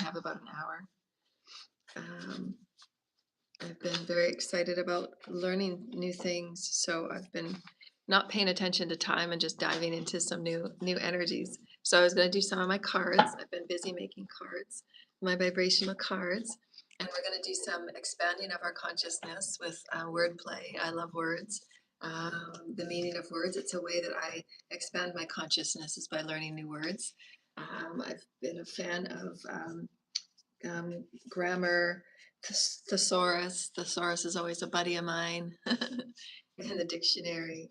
have about an hour. I've been very excited about learning new things, so I've been not paying attention to time and just diving into some new energies. So I was going to do some of my cards. I've been busy making cards, my vibrational cards, and we're going to do some expanding of our consciousness with wordplay. I love words. The meaning of words. It's a way that I expand my consciousness is by learning new words. I've been a fan of grammar, thesaurus. Thesaurus is always a buddy of mine in the dictionary.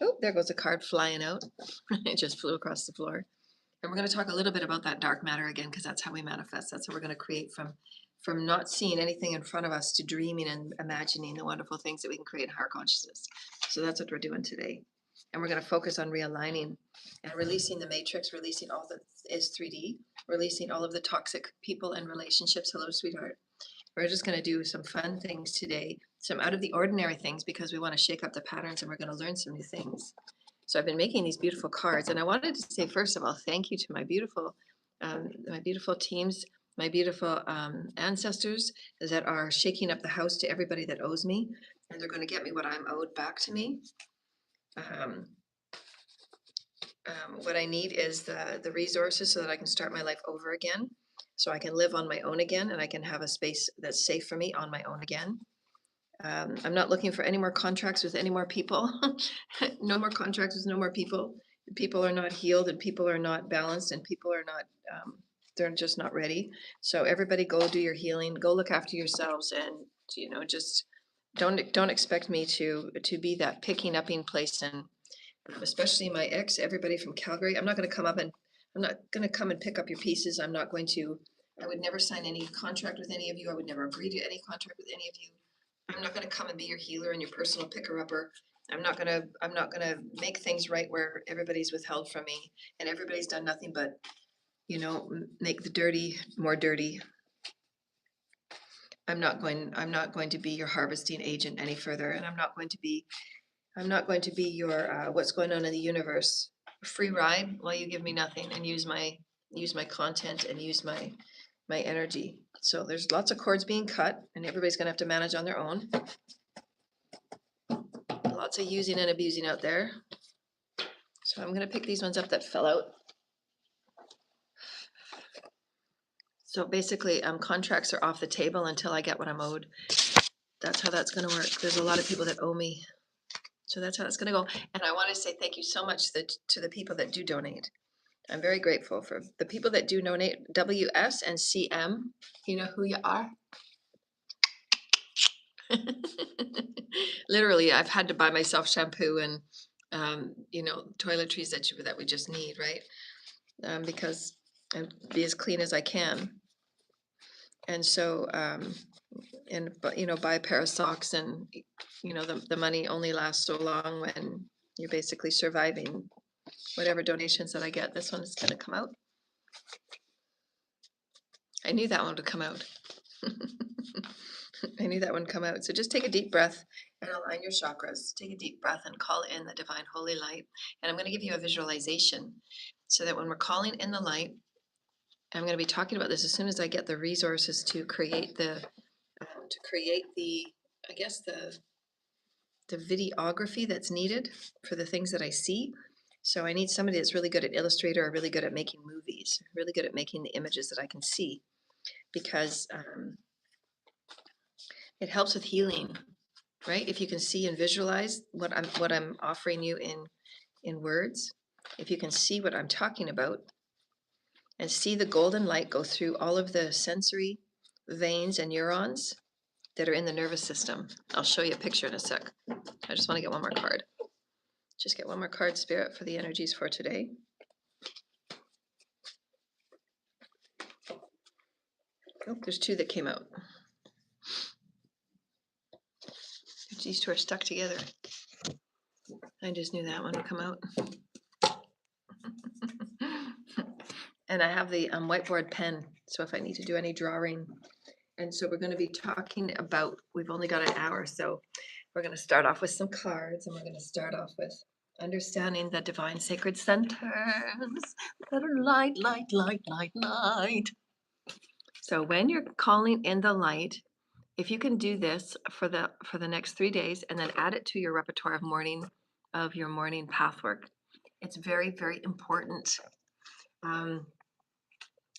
Oh, there goes a card flying out. It just flew across the floor. And we're going to talk a little bit about that dark matter again, because that's how we manifest. That's how we're going to create from not seeing anything in front of us to dreaming and imagining the wonderful things that we can create in our consciousness. So that's what we're doing today. And we're going to focus on realigning and releasing the matrix, releasing all that is 3D, releasing all of the toxic people and relationships. Hello, sweetheart. We're just going to do some fun things today, some out of the ordinary things, because we want to shake up the patterns and we're going to learn some new things. So I've been making these beautiful cards, and I wanted to say, first of all, thank you to my beautiful teams, my beautiful ancestors that are shaking up the house to everybody that owes me, and they're going to get me what I'm owed back to me. What I need is the resources so that I can start my life over again, so I can live on my own again, and I can have a space that's safe for me on my own again. I'm not looking for any more contracts with any more people. No more contracts with no more people. People are not healed, and people are not balanced, and people are not, they're just not ready. So everybody go do your healing, go look after yourselves, and just don't expect me to be that picking upping place. And especially my ex, everybody from Calgary, I'm not going to come and pick up your pieces. I would never sign any contract with any of you. I would never agree to any contract with any of you. I'm not going to come and be your healer and your personal picker-upper. I'm not going to make things right where everybody's withheld from me and everybody's done nothing but, make the dirty more dirty. I'm not going to be your harvesting agent any further, and I'm not going to be your what's going on in the universe free ride while you give me nothing and use my content and use my energy. So there's lots of cords being cut, and everybody's going to have to manage on their own. Lots of using and abusing out there. So I'm going to pick these ones up that fell out. So basically, contracts are off the table until I get what I'm owed. That's how that's going to work. There's a lot of people that owe me. So that's how it's going to go. And I want to say thank you so much to the people that do donate. I'm very grateful for the people that do donate. WS and CM, you know who you are. Literally, I've had to buy myself shampoo and toiletries that we just need, right? Because and be as clean as I can. And so buy a pair of socks, and the money only lasts so long when you're basically surviving whatever donations that I get. This one is going to come out. I knew that one would come out. I knew that one would come out. So just take a deep breath and align your chakras. Take a deep breath and call in the divine holy light. And I'm going to give you a visualization so that when we're calling in the light, I'm going to be talking about this as soon as I get the resources to create the videography that's needed for the things that I see. So I need somebody that's really good at Illustrator or really good at making movies, really good at making the images that I can see, because it helps with healing, right? If you can see and visualize what I'm offering you in words, if you can see what I'm talking about and see the golden light go through all of the sensory veins and neurons that are in the nervous system. I'll show you a picture in a sec. I just want to get one more card. Just get one more card, Spirit, for the energies for today. Oh, there's two that came out. These two are stuck together. I just knew that one would come out. And I have the whiteboard pen, so if I need to do any drawing. And so we're going to be talking about, we've only got an hour, so we're going to start off with some cards, and we're going to start off with understanding the divine sacred centers that are light, light, light, light, light. So when you're calling in the light, if you can do this for the next 3 days and then add it to your repertoire of your morning path work, it's very, very important. Um,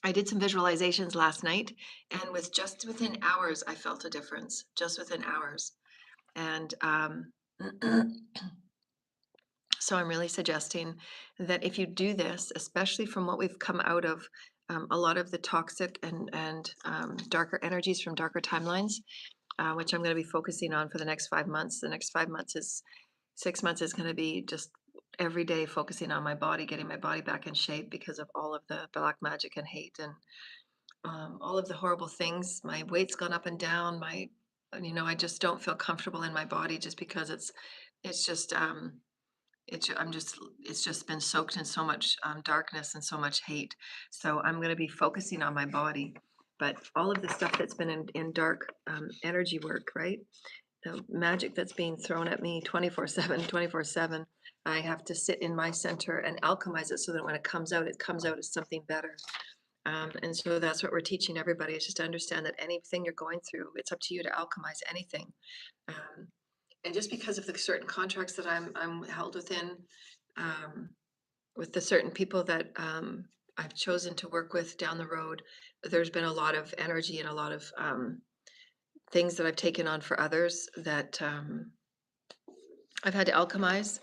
I did some visualizations last night, and just within hours, I felt a difference. Just within hours, and so I'm really suggesting that if you do this, especially from what we've come out of, a lot of the toxic and darker energies from darker timelines, which I'm going to be focusing on for the next 5 months. The next 5 months is 6 months is going to be just every day focusing on my body, getting my body back in shape because of all of the black magic and hate and all of the horrible things. My weight's gone up and down. I just don't feel comfortable in my body just because it's just, it's just been soaked in so much darkness and so much hate. So I'm going to be focusing on my body. But all of the stuff that's been in dark energy work, right? The magic that's being thrown at me 24/7, 24/7. I have to sit in my center and alchemize it so that when it comes out as something better. And so that's what we're teaching everybody is just to understand that anything you're going through, it's up to you to alchemize anything. Um, and just because of the certain contracts that I'm held within, um, with the certain people that I've chosen to work with down the road, there's been a lot of energy and a lot of things that I've taken on for others that I've had to alchemize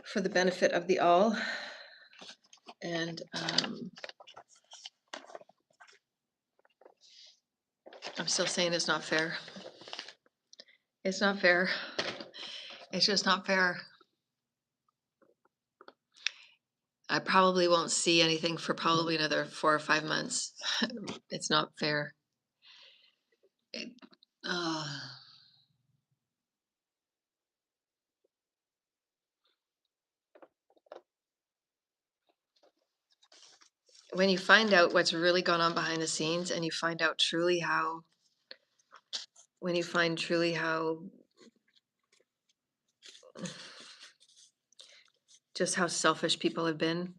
for the benefit of the all. And I'm still saying it's not fair. It's not fair. It's just not fair. I probably won't see anything for probably another 4 or 5 months. It's not fair. It, uh, when you find out what's really gone on behind the scenes and you find out truly how, when you find truly how, just how selfish people have been,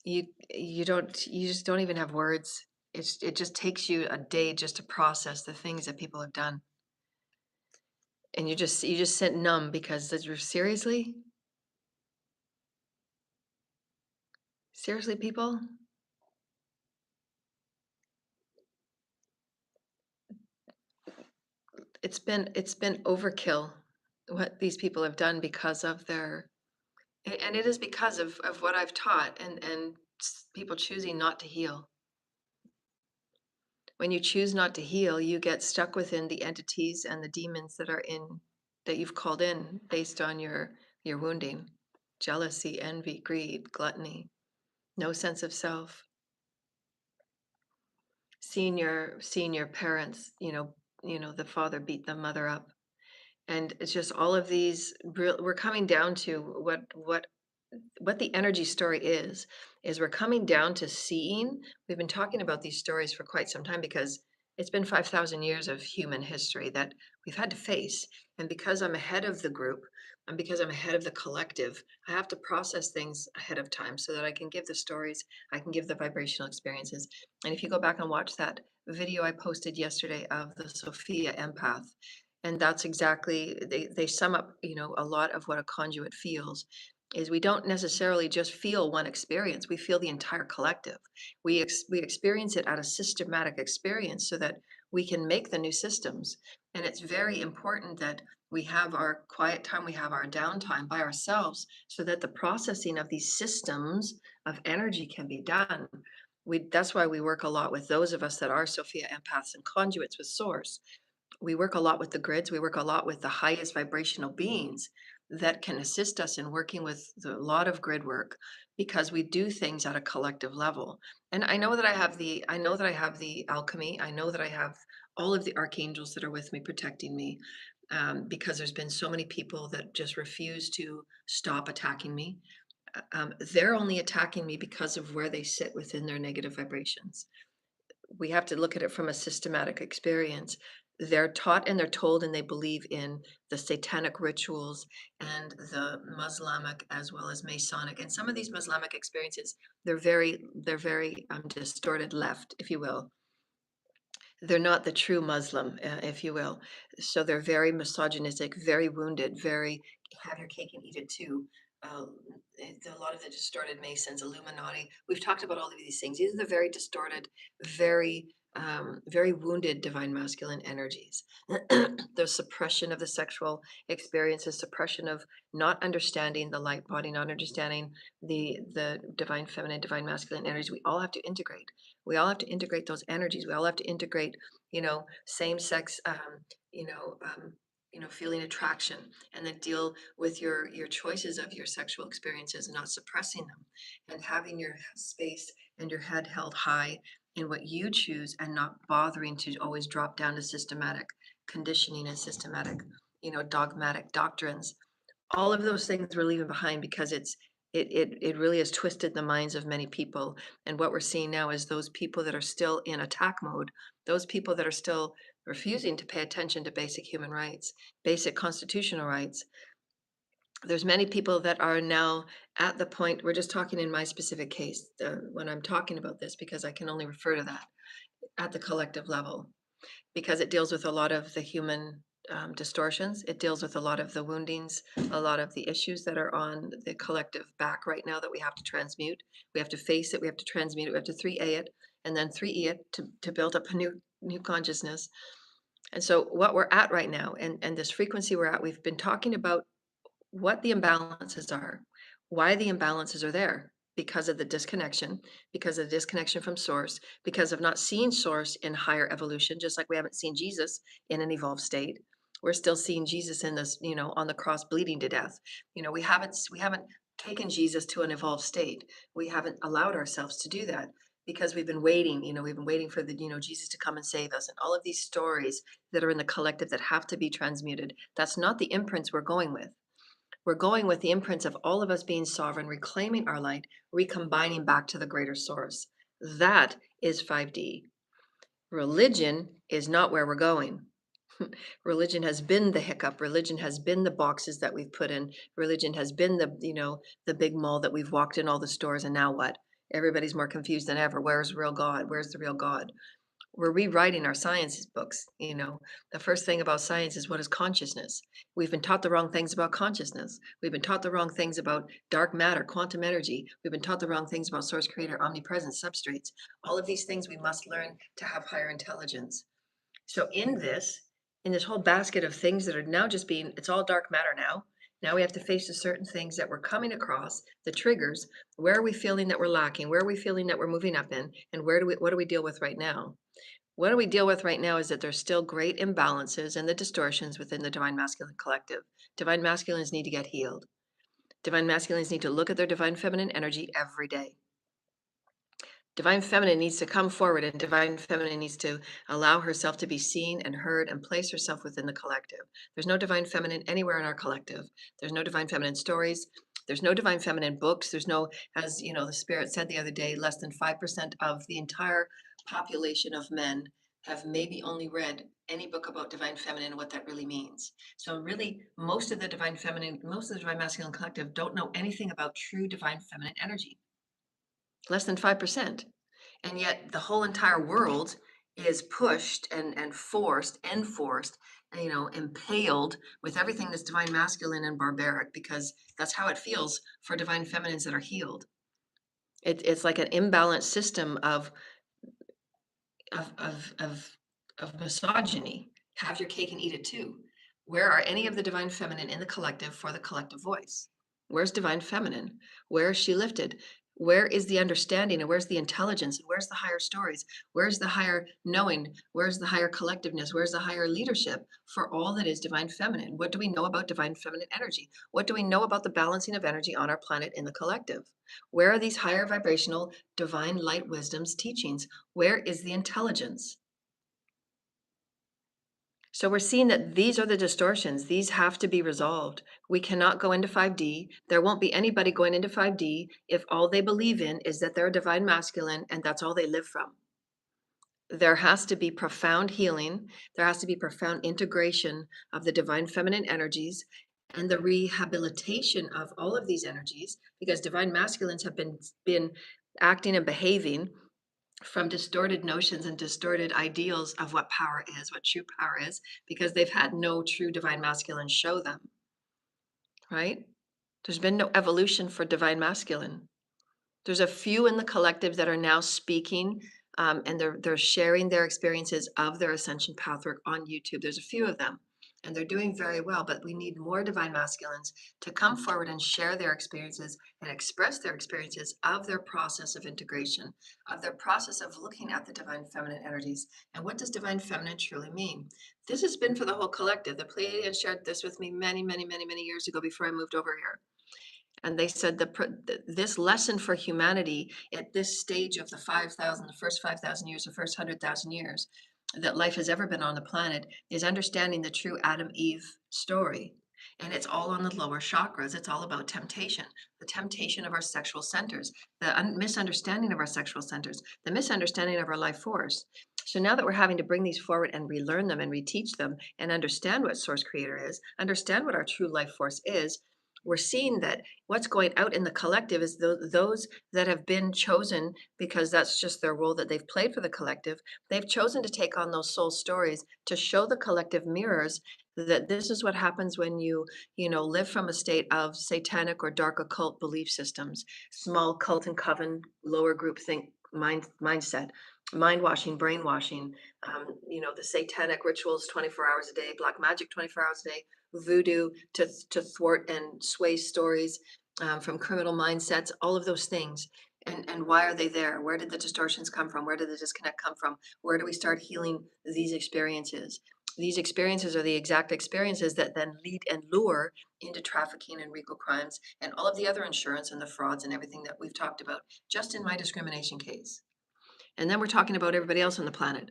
you just don't even have words. It just takes you a day just to process the things that people have done. And you just sit numb because you're seriously people, it's been overkill what these people have done because of and it is because of what I've taught and people choosing not to heal. When you choose not to heal, you get stuck within the entities and the demons that you've called in based on your wounding, jealousy, envy, greed, gluttony, no sense of self, seeing your parents, the father beat the mother up. And it's just all of these we're coming down to what the energy story is we're coming down to seeing. We've been talking about these stories for quite some time because it's been 5,000 years of human history that we've had to face. And because I'm ahead of the group and because I'm ahead of the collective, I have to process things ahead of time so that I can give the stories, I can give the vibrational experiences. And if you go back and watch that video I posted yesterday of the Sophia empath, and that's exactly, they sum up, a lot of what a conduit feels is we don't necessarily just feel one experience, we feel the entire collective. We experience it at a systematic experience so that we can make the new systems. And it's very important that we have our quiet time, we have our downtime by ourselves so that the processing of these systems of energy can be done. That's why we work a lot with those of us that are Sophia empaths and conduits with source. We work a lot with the grids. We work a lot with the highest vibrational beings that can assist us in working with a lot of grid work because we do things at a collective level. And I know that I have the alchemy. I know that I have all of the archangels that are with me protecting me, because there's been so many people that just refuse to stop attacking me. They're only attacking me because of where they sit within their negative vibrations. We have to look at it from a systematic experience. They're taught and they're told and they believe in the satanic rituals and the Muslimic as well as Masonic. And some of these Muslimic experiences, they're very distorted left, if you will. They're not the true Muslim, if you will. So they're very misogynistic, very wounded, very have your cake and eat it too. A lot of the distorted Masons, Illuminati. We've talked about all of these things. These are the very distorted, very wounded divine masculine energies. The suppression of the sexual experiences, suppression of not understanding the light body, not understanding the divine feminine, divine masculine energies. We all have to integrate. We all have to integrate those energies. We all have to integrate, same sex, feeling attraction, and then deal with your choices of your sexual experiences and not suppressing them, and having your space and your head held high in what you choose, and not bothering to always drop down to systematic conditioning and systematic, dogmatic doctrines. All of those things we're leaving behind because it really has twisted the minds of many people. And what we're seeing now is those people that are still in attack mode, those people that are still refusing to pay attention to basic human rights, basic constitutional rights. There's many people that are now at the point, we're just talking in my specific case, when I'm talking about this, because I can only refer to that at the collective level, because it deals with a lot of the human distortions. It deals with a lot of the woundings, a lot of the issues that are on the collective back right now that we have to transmute. We have to face it. We have to transmute it. We have to 3A it, and then 3E it to build up a new consciousness. And so what we're at right now, and this frequency we're at, we've been talking about what the imbalances are, why the imbalances are there, because of the disconnection, because of the disconnection from source, because of not seeing source in higher evolution, just like we haven't seen Jesus in an evolved state. We're still seeing Jesus in this, on the cross bleeding to death. We haven't taken Jesus to an evolved state. We haven't allowed ourselves to do that because we've been waiting for the, Jesus to come and save us, and all of these stories that are in the collective that have to be transmuted. That's not the imprints we're going with. We're going with the imprints of all of us being sovereign, reclaiming our light, recombining back to the greater source. That is 5D. Religion is not where we're going. Religion has been the hiccup. Religion has been the boxes that we've put in. Religion has been the big mall that we've walked in all the stores, and now what? Everybody's more confused than ever. Where's real God? Where's the real God? We're rewriting our science books. The first thing about science is, what is consciousness? We've been taught the wrong things about consciousness. We've been taught the wrong things about dark matter, quantum energy. We've been taught the wrong things about source, creator, omnipresence, substrates. All of these things we must learn to have higher intelligence. So in this whole basket of things that are now it's all dark matter now. Now we have to face the certain things that we're coming across, the triggers. Where are we feeling that we're lacking? Where are we feeling that we're moving up in? And what do we deal with right now? What do we deal with right now is that there's still great imbalances and the distortions within the divine masculine collective. Divine masculines need to get healed. Divine masculines need to look at their divine feminine energy every day. Divine feminine needs to come forward, and divine feminine needs to allow herself to be seen and heard and place herself within the collective. There's no divine feminine anywhere in our collective. There's no divine feminine stories. There's no divine feminine books. There's no, as the spirit said the other day, less than 5% of the entire population of men have maybe only read any book about divine feminine and what that really means. So really, most of the divine masculine collective don't know anything about true divine feminine energy. Less than 5%. And yet the whole entire world is pushed and forced, impaled with everything that's divine masculine and barbaric, because that's how it feels for divine feminines that are healed. It's like an imbalanced system of misogyny. Have your cake and eat it too. Where are any of the divine feminine in the collective for the collective voice? Where's divine feminine? Where is she lifted? Where is the understanding, and where's the intelligence, and where's the higher stories? Where's the higher knowing? Where's the higher collectiveness? Where's the higher leadership for all that is divine feminine? What do we know about divine feminine energy? What do we know about the balancing of energy on our planet in the collective? Where are these higher vibrational divine light wisdom's teachings? Where is the intelligence? So we're seeing that these are the distortions. These have to be resolved. We cannot go into 5D. There won't be anybody going into 5D if all they believe in is that they're a divine masculine and that's all they live from. There has to be profound healing. There has to be profound integration of the divine feminine energies and the rehabilitation of all of these energies, because divine masculines have been acting and behaving from distorted notions and distorted ideals of what power is, what true power is, because they've had no true divine masculine show them, right? There's been no evolution for divine masculine. There's a few in the collective that are now speaking, and they're sharing their experiences of their ascension pathwork on YouTube. There's a few of them, and they're doing very well. But we need more divine masculines to come forward and share their experiences and express their experiences of their process of integration, of their process of looking at the divine feminine energies. And what does divine feminine truly mean? This has been for the whole collective. The Pleiadians shared this with me many, many, many, many years ago before I moved over here. And they said this lesson for humanity at this stage of the first 5,000 years, the first 100,000 years that life has ever been on the planet is understanding the true Adam Eve story. And it's all on the lower chakras. It's all about temptation, the temptation of our sexual centers, the misunderstanding of our sexual centers, the misunderstanding of our life force. So now that we're having to bring these forward and relearn them and reteach them and understand what Source Creator is, understand what our true life force is, we're seeing that what's going out in the collective is those that have been chosen because that's just their role that they've played for the collective. They've chosen to take on those soul stories to show the collective mirrors that this is what happens when live from a state of satanic or dark occult belief systems, small cult and coven, lower group think mindset, mind washing, brainwashing, the satanic rituals 24 hours a day, black magic 24 hours a day, voodoo to thwart and sway stories, from criminal mindsets, all of those things. And why are they there? Where did the distortions come from? Where did the disconnect come from? Where do we start healing these experiences? These experiences are the exact experiences that then lead and lure into trafficking and RICO crimes and all of the other insurance and the frauds and everything that we've talked about just in my discrimination case. And then we're talking about everybody else on the planet.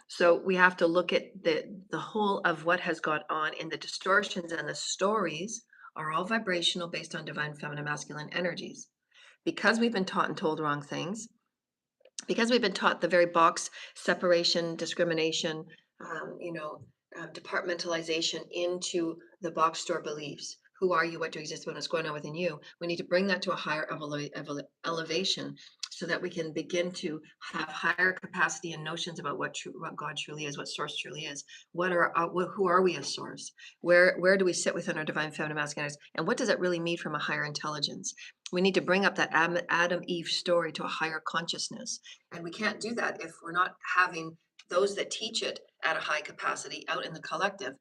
So we have to look at the whole of what has gone on in the distortions, and the stories are all vibrational based on divine feminine masculine energies. Because we've been taught and told wrong things, because we've been taught the very box separation, discrimination, um, you know, departmentalization into the box store beliefs. Who are you? What do you exist? What's going on within you? We need to bring that to a higher elevation so that we can begin to have higher capacity and notions about what God truly is, what Source truly is. Who are we as Source? Where do we sit within our divine feminine masculine energies? And what does that really mean from a higher intelligence? We need to bring up that Adam Eve story to a higher consciousness. And we can't do that if we're not having those that teach it at a high capacity out in the collective.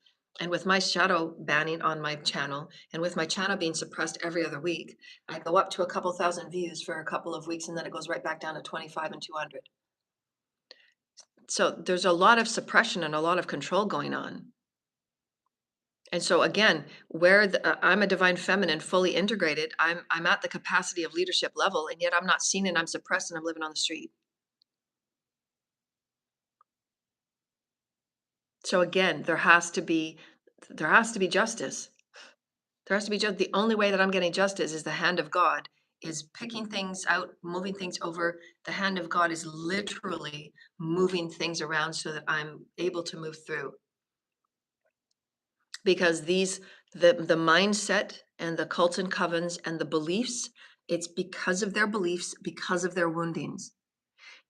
And with my shadow banning on my channel, and with my channel being suppressed every other week, I go up to a couple thousand views for a couple of weeks and then it goes right back down to 25 and 200. So there's a lot of suppression and a lot of control going on. And so again, I'm a divine feminine, fully integrated, I'm at the capacity of leadership level, and yet I'm not seen and I'm suppressed and I'm living on the street. So again, there has to be justice. There has to be just the only way that I'm getting justice is the hand of God is picking things out, moving things over. The hand of God is literally moving things around so that I'm able to move through. Because the mindset and the cults and covens and the beliefs, it's because of their beliefs, because of their woundings,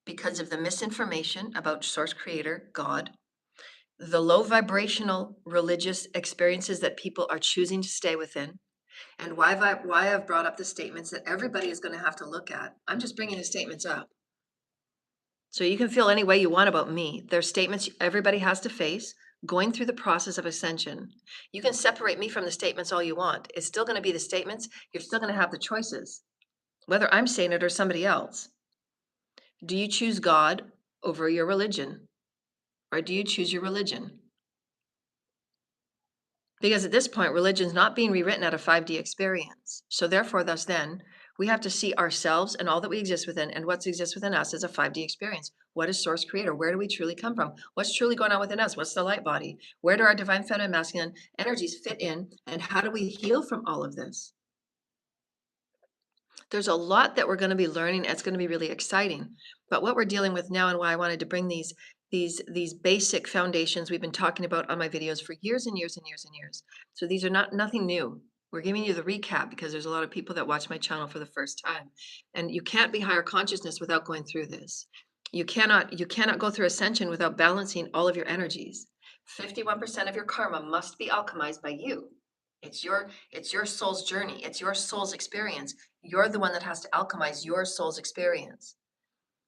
because of the misinformation about Source Creator, God, the low vibrational religious experiences that people are choosing to stay within, and why I've brought up the statements that everybody is going to have to look at. I'm just bringing the statements up. So you can feel any way you want about me. There's statements everybody has to face going through the process of ascension. You can separate me from the statements all you want. It's still going to be the statements. You're still going to have the choices, whether I'm saying it or somebody else. Do you choose God over your religion? Or do you choose your religion? Because at this point, religion's not being rewritten at a 5D experience. So therefore, thus then, we have to see ourselves and all that we exist within and what exists within us as a 5D experience. What is Source Creator? Where do we truly come from? What's truly going on within us? What's the light body? Where do our divine feminine masculine energies fit in? And how do we heal from all of this? There's a lot that we're going to be learning. It's going to be really exciting. But what we're dealing with now, and why I wanted to bring these basic foundations we've been talking about on my videos for years and years and years and years. So these are nothing new. We're giving you the recap because there's a lot of people that watch my channel for the first time. And you can't be higher consciousness without going through this. You cannot go through ascension without balancing all of your energies. 51% of your karma must be alchemized by you. It's your soul's journey. It's your soul's experience. You're the one that has to alchemize your soul's experience.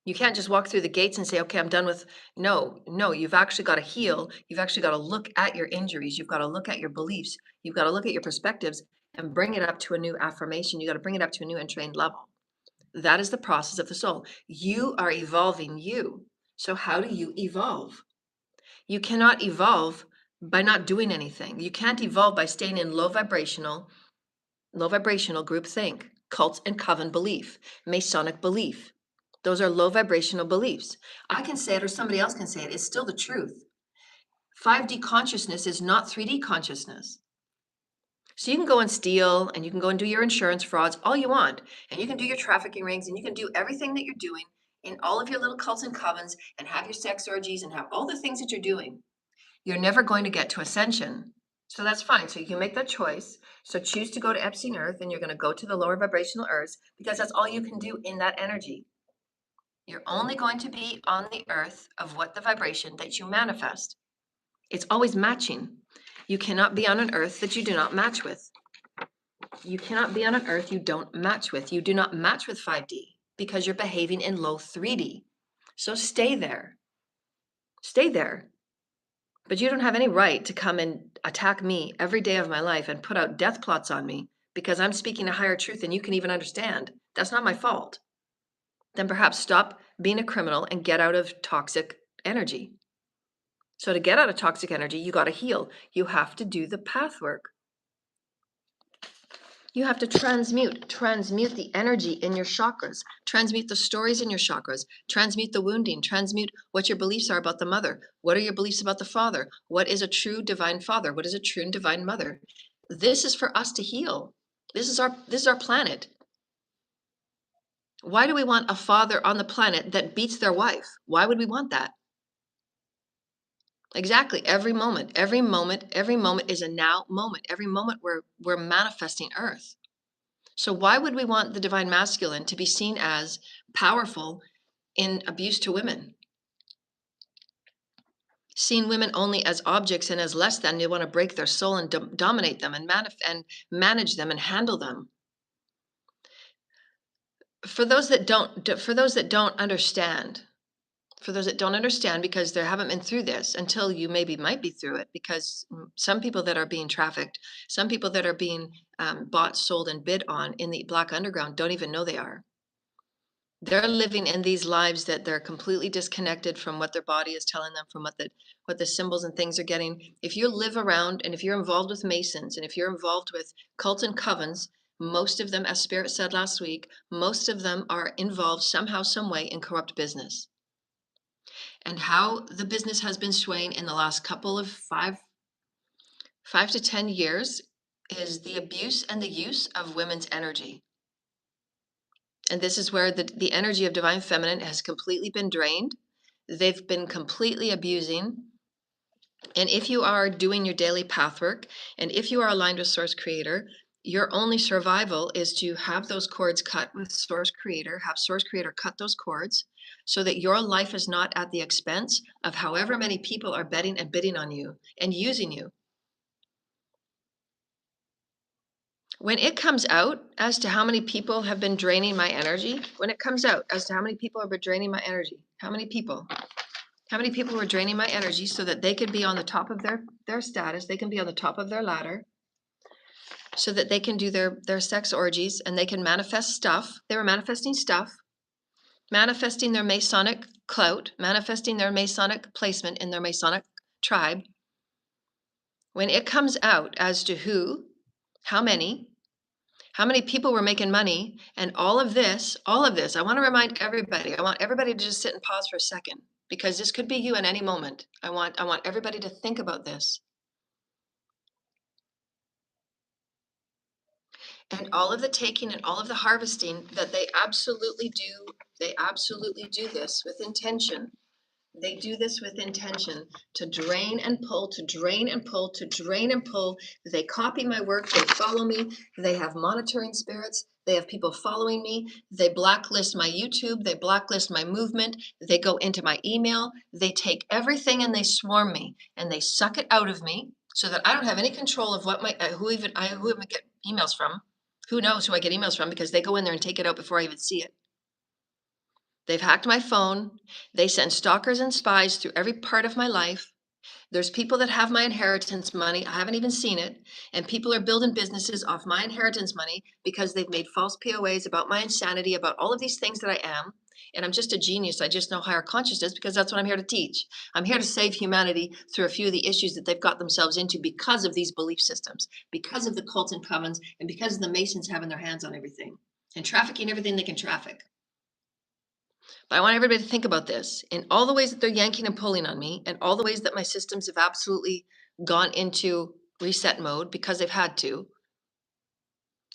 You can't just walk through the gates and say, okay, I'm done with. No, no, you've actually got to heal. You've actually got to look at your injuries. You've got to look at your beliefs. You've got to look at your perspectives and bring it up to a new affirmation. You got to bring it up to a new entrained level. That is the process of the soul. You are evolving you. So how do you evolve? You cannot evolve by not doing anything. You can't evolve by staying in low vibrational group think, cult and coven belief, Masonic belief. Those are low vibrational beliefs. I can say it or somebody else can say it. It's still the truth. 5D consciousness is not 3D consciousness. So you can go and steal and you can go and do your insurance frauds all you want. And you can do your trafficking rings and you can do everything that you're doing in all of your little cults and covens and have your sex orgies and have all the things that you're doing. You're never going to get to ascension. So that's fine. So you can make that choice. So choose to go to Epstein Earth and you're going to go to the lower vibrational earths because that's all you can do in that energy. You're only going to be on the earth of what the vibration that you manifest. It's always matching. You cannot be on an earth that you do not match with. You cannot be on an earth you don't match with. You do not match with 5D because you're behaving in low 3D. So stay there. Stay there. But you don't have any right to come and attack me every day of my life and put out death plots on me because I'm speaking a higher truth than you can even understand. That's not my fault. Then perhaps stop being a criminal and get out of toxic energy. So to get out of toxic energy, you got to heal. You have to do the path work. You have to transmute the energy in your chakras, transmute the stories in your chakras, transmute the wounding, transmute what your beliefs are about the mother. What are your beliefs about the father? What is a true divine father? What is a true and divine mother? This is for us to heal. This is our planet. Why do we want a father on the planet that beats their wife? Why would we want that? Exactly. Every moment is a now moment. Every moment we're manifesting Earth. So why would we want the divine masculine to be seen as powerful in abuse to women? Seeing women only as objects and as less than, they want to break their soul and dominate them and manage them and handle them. For those that don't understand, because they haven't been through this until you might be through it, because some people that are being trafficked, some people that are being bought, sold, and bid on in the black underground don't even know they are. They're living in these lives that they're completely disconnected from what their body is telling them, from what the symbols and things are getting. If you live around and if you're involved with Masons and if you're involved with cult and covens, most of them, as Spirit said last week, most of them are involved somehow, some way in corrupt business. And how the business has been swaying in the last couple of 5 to 10 years is the abuse and the use of women's energy. And this is where the energy of divine feminine has completely been drained. They've been completely abusing. And if you are doing your daily path work, and if you are aligned with Source Creator, your only survival is to have those cords cut with Source Creator, have Source Creator cut those cords so that your life is not at the expense of however many people are betting and bidding on you and using you. When it comes out as to how many people have been draining my energy, how many people have been draining my energy, how many people were draining my energy so that they could be on the top of their status, they can be on the top of their ladder, so that they can do their sex orgies and they can manifest stuff. They were manifesting stuff, manifesting their Masonic clout, manifesting their Masonic placement in their Masonic tribe. When it comes out as to who, how many people were making money, and all of this, I want to remind everybody, I want everybody to just sit and pause for a second, because this could be you at any moment. I want everybody to think about this. And all of the taking and all of the harvesting that they absolutely do this with intention. They do this with intention to drain and pull, to drain and pull, to drain and pull. They copy my work, they follow me, they have monitoring spirits, they have people following me, they blacklist my YouTube, they blacklist my movement, they go into my email, they take everything and they swarm me and they suck it out of me so that I don't have any control of what my who I get emails from. Who knows who I get emails from because they go in there and take it out before I even see it. They've hacked my phone. They send stalkers and spies through every part of my life. There's people that have my inheritance money. I haven't even seen it. And people are building businesses off my inheritance money because they've made false POAs about my insanity, about all of these things that I am. And I'm just a genius. I just know higher consciousness because that's what I'm here to teach. I'm here to save humanity through a few of the issues that they've got themselves into because of these belief systems, because of the cults and covens, and because of the Masons having their hands on everything and trafficking everything they can traffic. But I want everybody to think about this in all the ways that they're yanking and pulling on me, and all the ways that my systems have absolutely gone into reset mode because they've had to.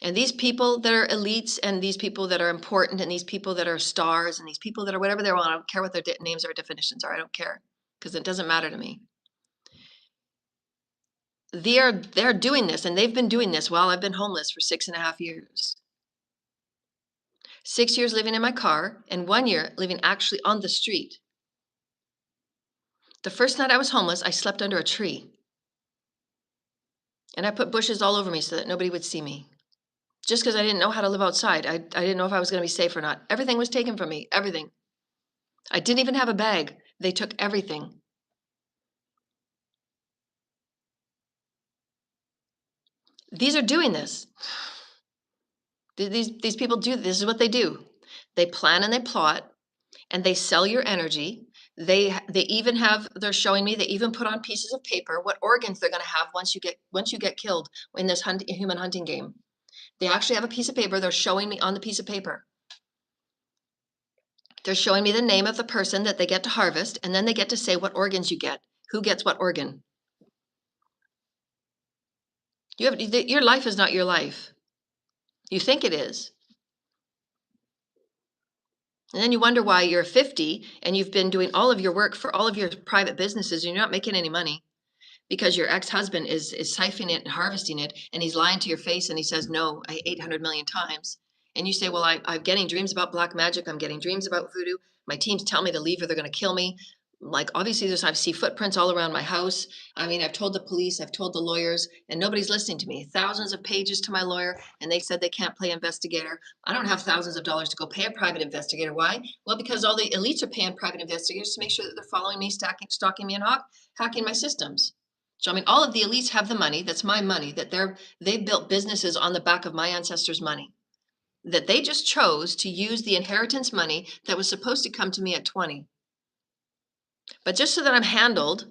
And these people that are elites, and these people that are important, and these people that are stars, and these people that are whatever they want, I don't care what their names or definitions are. I don't care because it doesn't matter to me. They're doing this, and they've been doing this while I've been homeless for 6.5 years. 6 years living in my car, and 1 year living actually on the street. The first night I was homeless, I slept under a tree. And I put bushes all over me so that nobody would see me. Just because I didn't know how to live outside. I didn't know if I was going to be safe or not. Everything was taken from me. Everything. I didn't even have a bag. They took everything. These are doing this. These people do this is what they do. They plan and they plot and they sell your energy. They even have, they're showing me, they even put on pieces of paper what organs they're going to have once you get killed in this human hunting game. They actually have a piece of paper. They're showing me on the piece of paper. They're showing me the name of the person that they get to harvest, and then they get to say what organs you get. Who gets what organ? Your life is not your life. You think it is. And then you wonder why you're 50 and you've been doing all of your work for all of your private businesses and you're not making any money because your ex-husband is siphoning it and harvesting it, and he's lying to your face and he says no 800 million times. And you say, well, I'm getting dreams about black magic. I'm getting dreams about voodoo. My teams tell me to leave or they're going to kill me. Like, obviously, I see footprints all around my house. I mean, I've told the police, I've told the lawyers, and nobody's listening to me. Thousands of pages to my lawyer, and they said they can't play investigator. I don't have thousands of dollars to go pay a private investigator. Why? Well, because all the elites are paying private investigators to make sure that they're following me, stalking me, and hacking my systems. So, I mean, all of the elites have the money. That's my money. That they've built businesses on the back of my ancestors' money. That they just chose to use the inheritance money that was supposed to come to me at 20. But just so that I'm handled,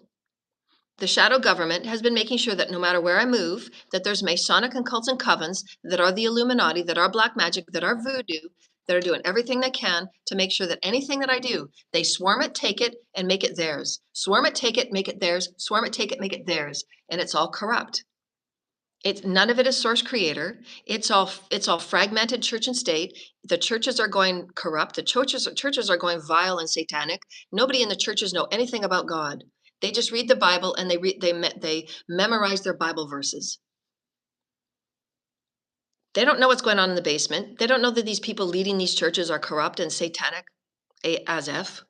the shadow government has been making sure that no matter where I move, that there's Masonic and cults and covens that are the Illuminati, that are black magic, that are voodoo, that are doing everything they can to make sure that anything that I do, they swarm it, take it, and make it theirs. Swarm it, take it, make it theirs. Swarm it, take it, make it theirs. And it's all corrupt. It's none of it is source creator. It's all fragmented church and state. The churches are going corrupt. The churches are going vile and satanic. Nobody in the churches know anything about God. They just read the Bible and they memorize their Bible verses. They don't know what's going on in the basement. They don't know that these people leading these churches are corrupt and satanic, as if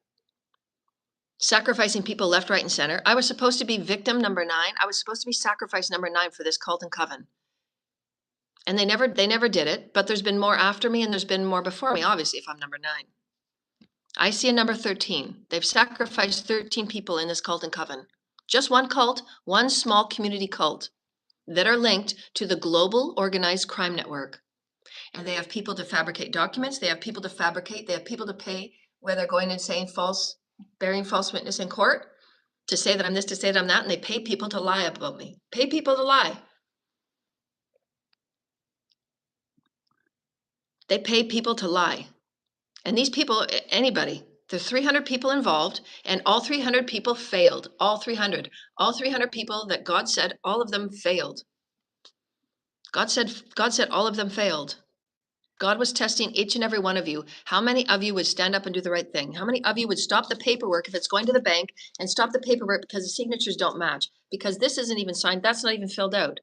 sacrificing people left, right, and center. I was supposed to be victim number 9. I was supposed to be sacrifice number 9 for this cult and coven. And they never did it, but there's been more after me and there's been more before me, obviously, if I'm number 9. I see a number 13. They've sacrificed 13 people in this cult and coven. Just one cult, one small community cult that are linked to the global organized crime network. And they have people to fabricate documents. They have people to pay where they're going and saying bearing false witness in court to say that I'm this, to say that I'm that. And they pay people to lie about me. Pay people to lie. They pay people to lie. And these people, anybody, there's 300 people involved, and all 300 people failed. All 300 people that God said, all of them failed. God said all of them failed. God was testing each and every one of you. How many of you would stand up and do the right thing? How many of you would stop the paperwork if it's going to the bank and stop the paperwork because the signatures don't match? Because this isn't even signed, that's not even filled out.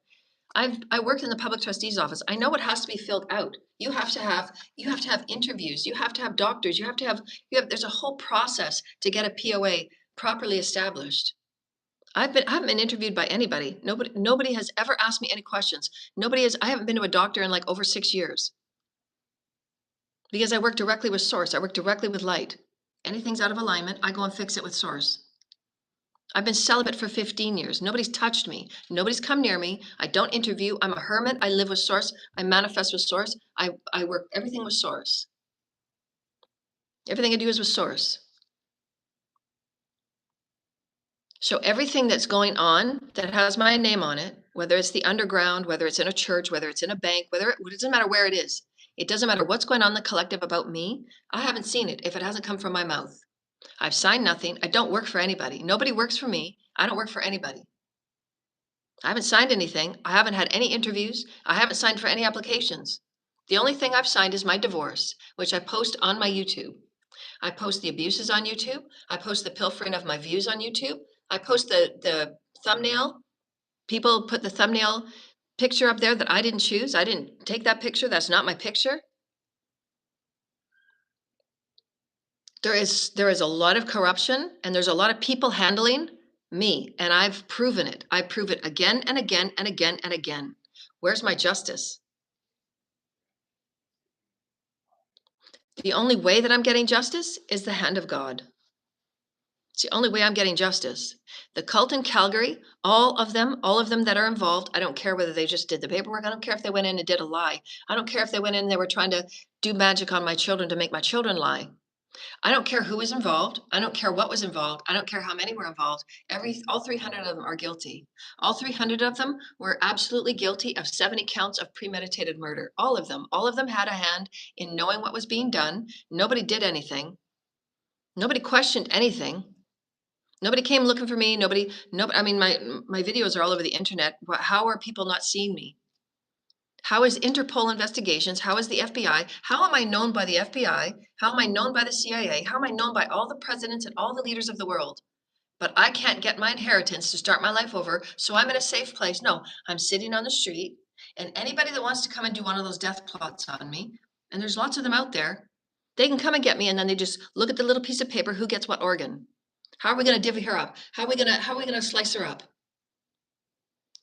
I worked in the public trustee's office. I know what has to be filled out. You have to have interviews. You have to have doctors. There's a whole process to get a POA properly established. I haven't been interviewed by anybody. Nobody has ever asked me any questions. I haven't been to a doctor in like over 6 years. Because I work directly with source. I work directly with light. Anything's out of alignment, I go and fix it with source. I've been celibate for 15 years. Nobody's touched me. Nobody's come near me. I don't interview. I'm a hermit. I live with source. I manifest with source. I work everything with source. Everything I do is with source. So everything that's going on that has my name on it, whether it's the underground, whether it's in a church, whether it's in a bank, it doesn't matter where it is. It doesn't matter what's going on in the collective about me. I haven't seen it if it hasn't come from my mouth. I've signed nothing. I don't work for anybody. Nobody works for me. I don't work for anybody. I haven't signed anything. I haven't had any interviews. I haven't signed for any applications. The only thing I've signed is my divorce, which I post on my YouTube. I post the abuses on YouTube. I post the pilfering of my views on YouTube. I post the thumbnail. People put the thumbnail picture up there that I didn't choose. I didn't take that picture. That's not my picture. There is a lot of corruption and there's a lot of people handling me, and I've proven it. I prove it again and again and again and again. Where's my justice? The only way that I'm getting justice is the hand of God. It's the only way I'm getting justice. The cult in Calgary, all of them that are involved, I don't care whether they just did the paperwork. I don't care if they went in and did a lie. I don't care if they went in and they were trying to do magic on my children to make my children lie. I don't care who was involved. I don't care what was involved. I don't care how many were involved. All 300 of them are guilty. All 300 of them were absolutely guilty of 70 counts of premeditated murder. All of them. All of them had a hand in knowing what was being done. Nobody did anything. Nobody questioned anything. Nobody came looking for me. Nobody. I mean, my videos are all over the internet. How are people not seeing me? How is Interpol investigations? How is the FBI? How am I known by the FBI? How am I known by the CIA? How am I known by all the presidents and all the leaders of the world? But I can't get my inheritance to start my life over, so I'm in a safe place. No, I'm sitting on the street, and anybody that wants to come and do one of those death plots on me, and there's lots of them out there, they can come and get me, and then they just look at the little piece of paper, who gets what organ? How are we going to divvy her up? How are we going to slice her up?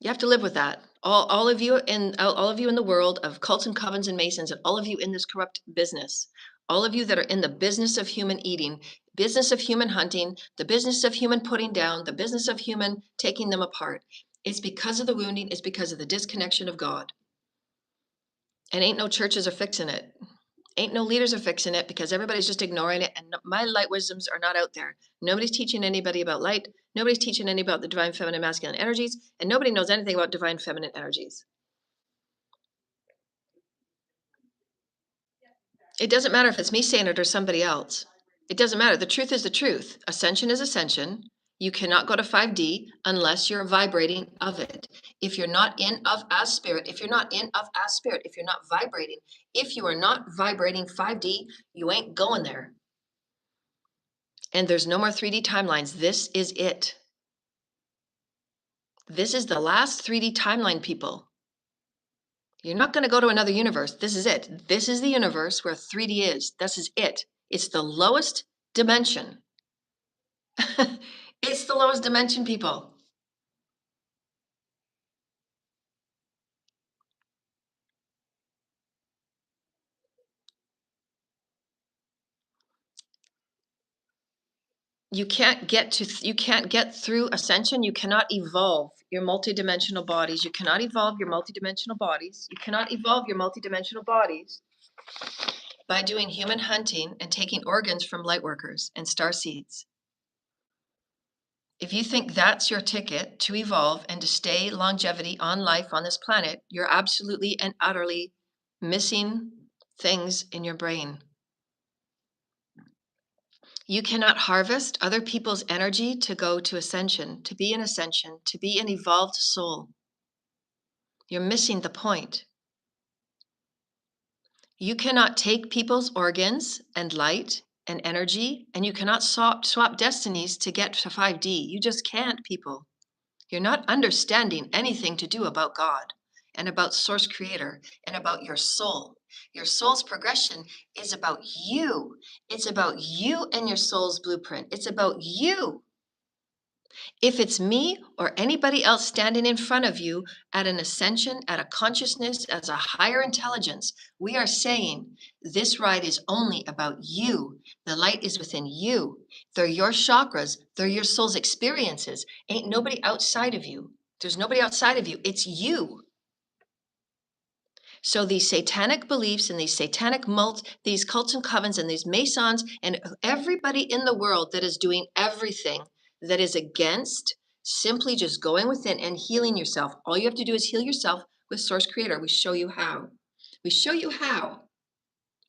You have to live with that. All of you in the world of cults and covens and masons, and all of you in this corrupt business, all of you that are in the business of human eating, business of human hunting, the business of human putting down, the business of human taking them apart. It's because of the wounding, it's because of the disconnection of God. And ain't no churches are fixing it. Ain't no leaders are fixing it because everybody's just ignoring it. And my light wisdoms are not out there. Nobody's teaching anybody about light. Nobody's teaching anybody about the divine feminine masculine energies. And nobody knows anything about divine feminine energies. It doesn't matter if it's me saying it or somebody else. It doesn't matter. The truth is the truth. Ascension is ascension. You cannot go to 5D unless you're vibrating of it. If you're not in of as spirit, if you're not vibrating, if you are not vibrating 5D, you ain't going there. And there's no more 3D timelines. This is it. This is the last 3D timeline, people. You're not going to go to another universe. This is it. This is the universe where 3D is. This is it. It's the lowest dimension. It's the lowest dimension, people. You can't get through ascension. You cannot evolve your multidimensional bodies. You cannot evolve your multidimensional bodies. You cannot evolve your multidimensional bodies by doing human hunting and taking organs from light workers and star seeds. If you think that's your ticket to evolve and to stay longevity on life on this planet, you're absolutely and utterly missing things in your brain. You cannot harvest other people's energy to go to ascension, to be an evolved soul. You're missing the point. You cannot take people's organs and light and energy, and you cannot swap destinies to get to 5D. You just can't, people. You're not understanding anything to do about God and about Source Creator and about your soul. Your soul's progression is about you. It's about you and your soul's blueprint. It's about you. If it's me or anybody else standing in front of you at an ascension, at a consciousness, as a higher intelligence, we are saying this ride is only about you. The light is within you. They're your chakras. They're your soul's experiences. Ain't nobody outside of you. There's nobody outside of you. It's you. So these satanic beliefs and these satanic these cults and covens and these masons and everybody in the world that is doing everything that is against simply just going within and healing yourself. All you have to do is heal yourself with Source Creator. We show you how. We show you how.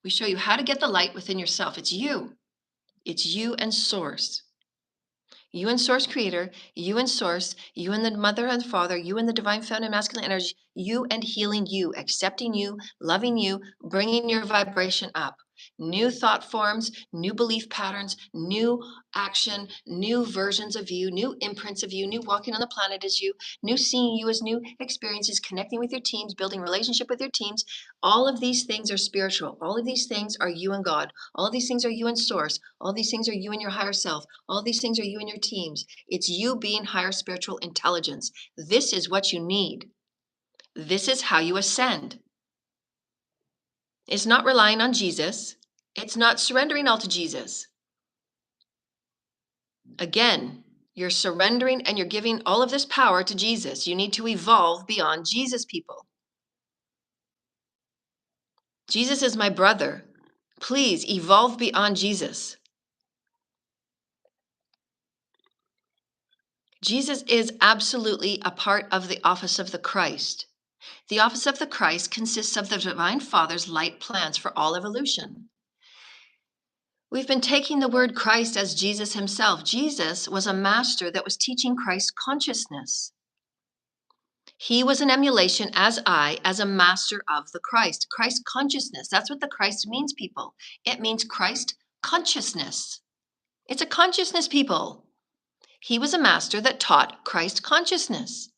We show you how to get the light within yourself. It's you. It's you and Source. You and Source Creator, you and Source, you and the Mother and Father, you and the Divine Feminine Masculine Energy, you and healing you, accepting you, loving you, bringing your vibration up. New thought forms, new belief patterns, new action, new versions of you, new imprints of you, new walking on the planet as you, new seeing you as new experiences, connecting with your teams, building relationship with your teams. All of these things are spiritual. All of these things are you and God. All of these things are you and Source. All these things are you and your higher self. All these things are you and your teams. It's you being higher spiritual intelligence. This is what you need. This is how you ascend. It's not relying on Jesus. It's not surrendering all to Jesus. Again, you're surrendering and you're giving all of this power to Jesus. You need to evolve beyond Jesus, people. Jesus is my brother. Please evolve beyond Jesus. Jesus is absolutely a part of the office of the Christ. The office of the Christ consists of the Divine Father's light plans for all evolution. We've been taking the word Christ as Jesus himself. Jesus was a master that was teaching Christ consciousness. He was an emulation as a master of the Christ. Christ consciousness. That's what the Christ means, people. It means Christ consciousness. It's a consciousness, people. He was a master that taught Christ consciousness.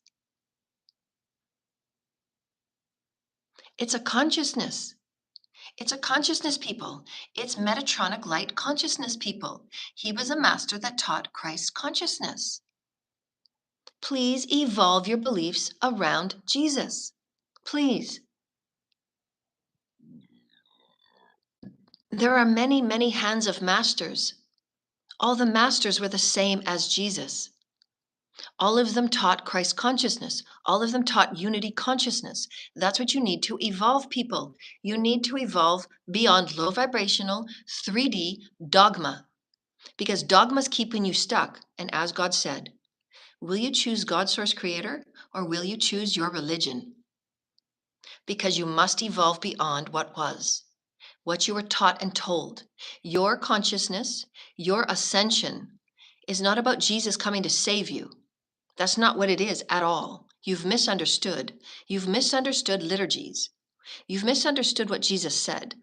It's a consciousness. It's a consciousness, people. It's Metatronic light consciousness, people. He was a master that taught Christ consciousness. Please evolve your beliefs around Jesus. Please. There are many, many hands of masters. All the masters were the same as Jesus. All of them taught Christ consciousness. All of them taught unity consciousness. That's what you need to evolve, people. You need to evolve beyond low vibrational 3D dogma, because dogma's keeping you stuck. And as God said, will you choose God, Source Creator, or will you choose your religion? Because you must evolve beyond what was, what you were taught and told. Your consciousness, your ascension is not about Jesus coming to save you. That's not what it is at all. You've misunderstood. You've misunderstood liturgies. You've misunderstood what Jesus said.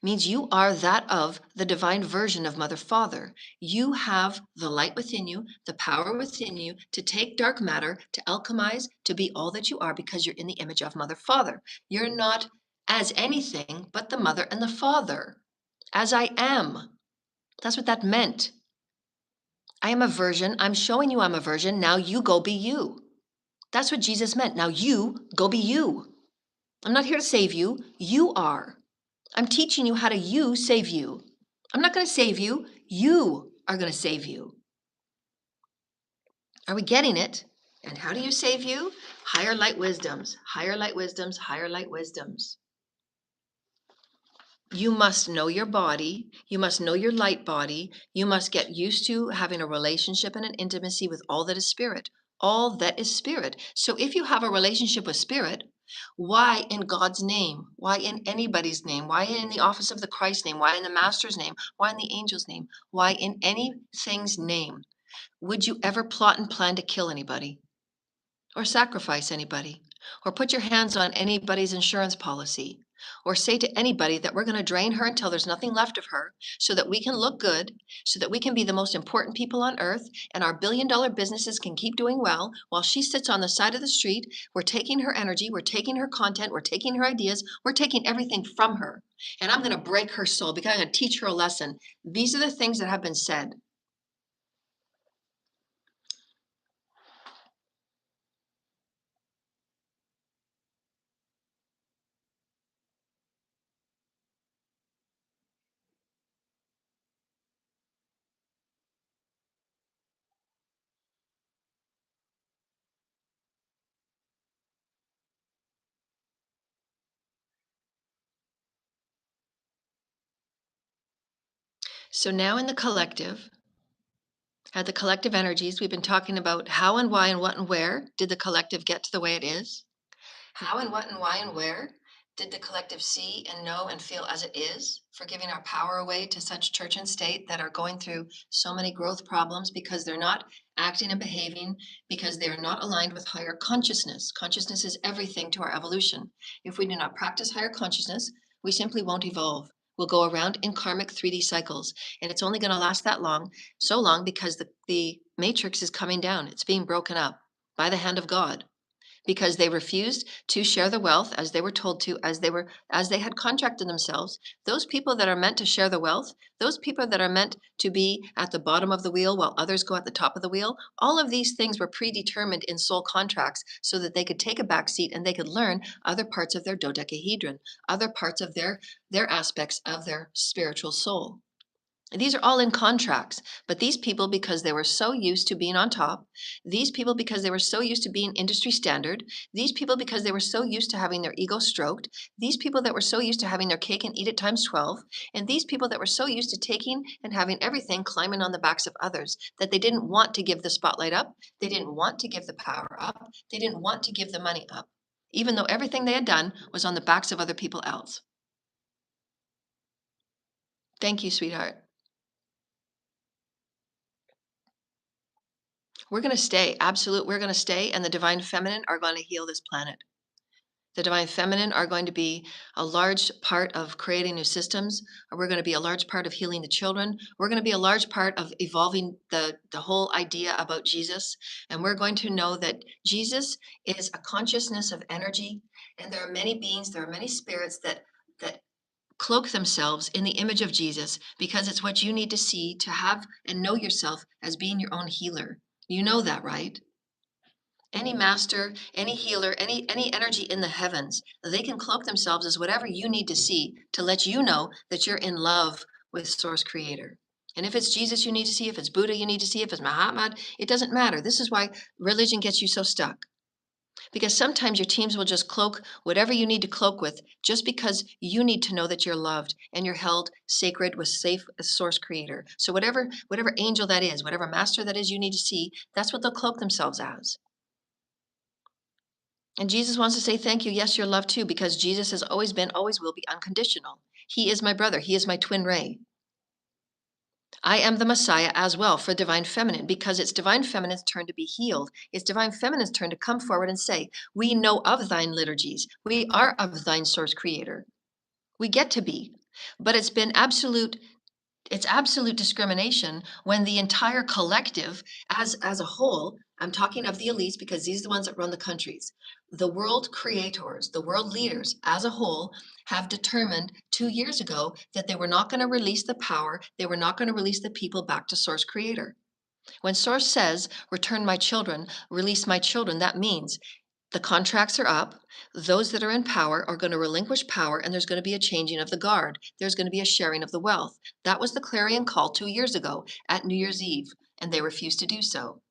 Means you are that of the divine version of Mother Father. You have the light within you, the power within you to take dark matter, to alchemize, to be all that you are because you're in the image of Mother Father. You're not as anything but the Mother and the Father. As I am. That's what that meant. I am a version. I'm showing you I'm a version. Now you go be you. That's what Jesus meant. Now you go be you. I'm not here to save you. You are. I'm teaching you how to you save you. I'm not going to save you. You are going to save you. Are we getting it? And how do you save you? Higher light wisdoms, higher light wisdoms, higher light wisdoms. You must know your body. You must know your light body. You must get used to having a relationship and an intimacy with all that is spirit. All that is spirit. So if you have a relationship with spirit, why in God's name? Why in anybody's name? Why in the office of the Christ name? Why in the Master's name? Why in the angel's name? Why in anything's name would you ever plot and plan to kill anybody or sacrifice anybody? or put your hands on anybody's insurance policy, or say to anybody that we're going to drain her until there's nothing left of her so that we can look good, so that we can be the most important people on earth and our billion-dollar businesses can keep doing well while she sits on the side of the street. We're taking her energy, we're taking her content, we're taking her ideas, we're taking everything from her. And I'm going to break her soul because I'm going to teach her a lesson. These are the things that have been said. So now in the collective, at the collective energies, we've been talking about how and why and what and where did the collective get to the way it is? How and what and why and where did the collective see and know and feel as it is for giving our power away to such church and state that are going through so many growth problems because they're not acting and behaving, because they are not aligned with higher consciousness? Consciousness is everything to our evolution. If we do not practice higher consciousness, we simply won't evolve. We'll go around in karmic 3D cycles, and it's only going to last that long, so long because the matrix is coming down. It's being broken up by the hand of God because they refused to share the wealth as they were told to, as they had contracted themselves. Those people that are meant to share the wealth, those people that are meant to be at the bottom of the wheel while others go at the top of the wheel, all of these things were predetermined in soul contracts so that they could take a back seat and they could learn other parts of their dodecahedron, other parts of their aspects of their spiritual soul. These are all in contracts, but these people, because they were so used to being on top, these people, because they were so used to being industry standard, these people, because they were so used to having their ego stroked, these people that were so used to having their cake and eat it times 12, and these people that were so used to taking and having everything climbing on the backs of others that they didn't want to give the spotlight up, they didn't want to give the power up, they didn't want to give the money up, even though everything they had done was on the backs of other people else. Thank you, sweetheart. We're going to stay, absolute. We're going to stay, and the divine feminine are going to heal this planet. The divine feminine are going to be a large part of creating new systems. We're going to be a large part of healing the children. We're going to be a large part of evolving the whole idea about Jesus. And we're going to know that Jesus is a consciousness of energy. And there are many beings, there are many spirits that cloak themselves in the image of Jesus because it's what you need to see to have and know yourself as being your own healer. You know that, right? Any master, any healer, any energy in the heavens, they can cloak themselves as whatever you need to see to let you know that you're in love with source creator. And if it's Jesus you need to see, if it's Buddha you need to see, if it's Muhammad, it doesn't matter. This is why religion gets you so stuck. Because sometimes your teams will just cloak whatever you need to cloak with just because you need to know that you're loved and you're held sacred with safe source creator. So whatever angel that is, whatever master that is you need to see, that's what they'll cloak themselves as. And Jesus wants to say thank you. Yes, you're loved too, because Jesus has always been, always will be unconditional. He is my brother. He is my twin ray. I am the Messiah as well for divine feminine, because it's divine feminine's turn to be healed. It's divine feminine's turn to come forward and say, we know of thine liturgies. We are of thine source creator. We get to be. But it's absolute discrimination when the entire collective as a whole, I'm talking of the elites because these are the ones that run the countries, the world creators, the world leaders as a whole have determined 2 years ago that they were not going to release the power, they were not going to release the people back to source creator. When source says return my children, release my children, that means the contracts are up. Those that are in power are going to relinquish power, and there's going to be a changing of the guard. There's going to be a sharing of the wealth. That was the clarion call 2 years ago at New Year's Eve, and they refused to do so.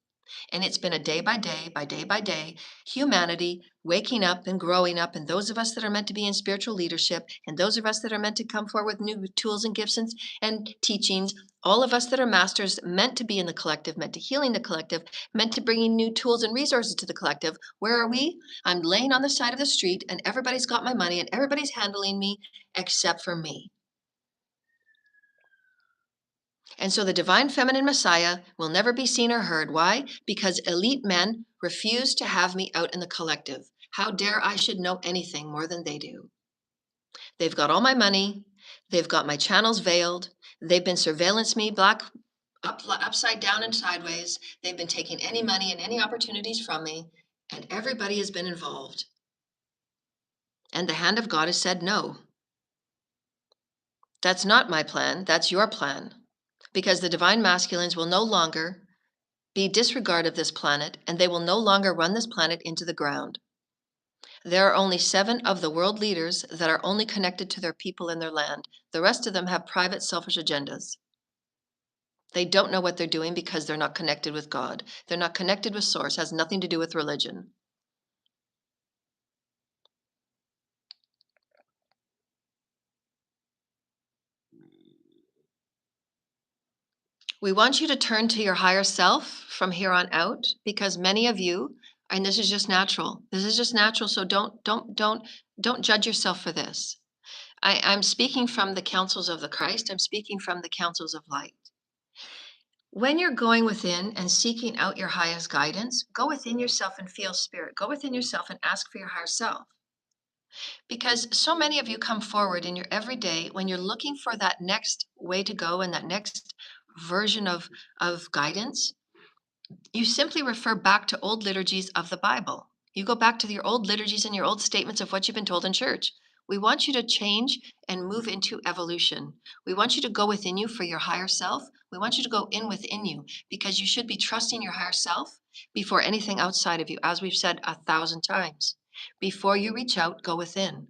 And it's been a day by day, humanity waking up and growing up. And those of us that are meant to be in spiritual leadership, and those of us that are meant to come forward with new tools and gifts and teachings, all of us that are masters, meant to be in the collective, meant to healing the collective, meant to bringing new tools and resources to the collective. Where are we? I'm laying on the side of the street, and everybody's got my money, and everybody's handling me except for me. And so the divine feminine Messiah will never be seen or heard. Why? Because elite men refuse to have me out in the collective. How dare I should know anything more than they do? They've got all my money. They've got my channels veiled. They've been surveillance me upside down and sideways. They've been taking any money and any opportunities from me, and everybody has been involved. And the hand of God has said no. That's not my plan. That's your plan. Because the divine masculines will no longer be disregard of this planet, and they will no longer run this planet into the ground. There are only 7 of the world leaders that are only connected to their people and their land. The rest of them have private, selfish agendas. They don't know what they're doing because they're not connected with God. They're not connected with Source. It has nothing to do with religion. We want you to turn to your higher self from here on out, because many of you, and this is just natural. This is just natural. So don't judge yourself for this. I'm speaking from the counsels of the Christ. I'm speaking from the counsels of light. When you're going within and seeking out your highest guidance, go within yourself and feel spirit. Go within yourself and ask for your higher self. Because so many of you come forward in your everyday when you're looking for that next way to go and that next version of guidance, you simply refer back to old liturgies of the Bible. You go back to your old liturgies and your old statements of what you've been told in church. We want you to change and move into evolution. We want you to go within you for your higher self. We want you to go in within you, because you should be trusting your higher self before anything outside of you, as we've said 1,000 times. Before you reach out, go within.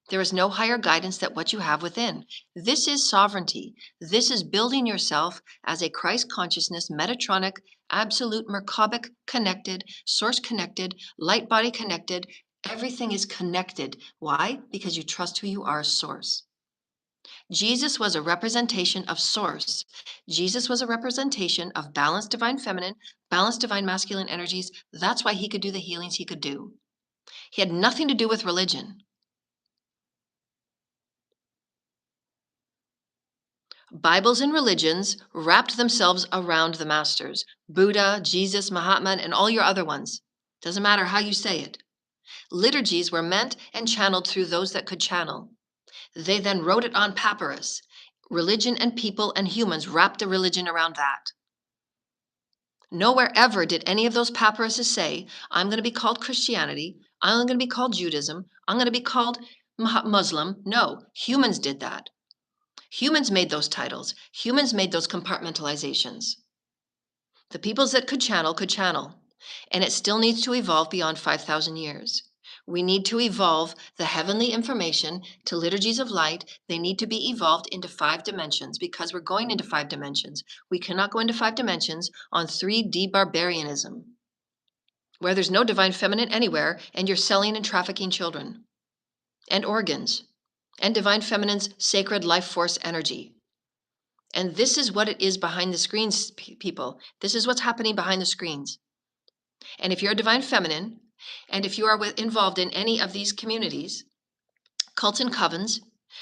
There is no higher guidance than what you have within. This is sovereignty. This is building yourself as a Christ consciousness, Metatronic, absolute, Merkabic connected, source connected, light body connected. Everything is connected. Why? Because you trust who you are, source. Jesus was a representation of source. Jesus was a representation of balanced divine feminine, balanced divine masculine energies. That's why he could do the healings he could do. He had nothing to do with religion. Bibles and religions wrapped themselves around the masters, Buddha, Jesus, Mahatma, and all your other ones. Doesn't matter how you say it. Liturgies were meant and channeled through those that could channel. They then wrote it on papyrus. Religion and people and humans wrapped the religion around that. Nowhere ever did any of those papyruses say, I'm going to be called Christianity, I'm going to be called Judaism, I'm going to be called Muslim. No, humans did that. Humans made those titles. Humans made those compartmentalizations. The peoples that could channel, and it still needs to evolve beyond 5,000 years. We need to evolve the heavenly information to liturgies of light. They need to be evolved into 5 dimensions, because we're going into 5 dimensions. We cannot go into 5 dimensions on 3D barbarianism, where there's no divine feminine anywhere, and you're selling and trafficking children and organs and divine feminine's sacred life force energy. And this is what it is behind the screens, people. This is what's happening behind the screens. And if you're a divine feminine, and if you are involved in any of these communities, cults and covens,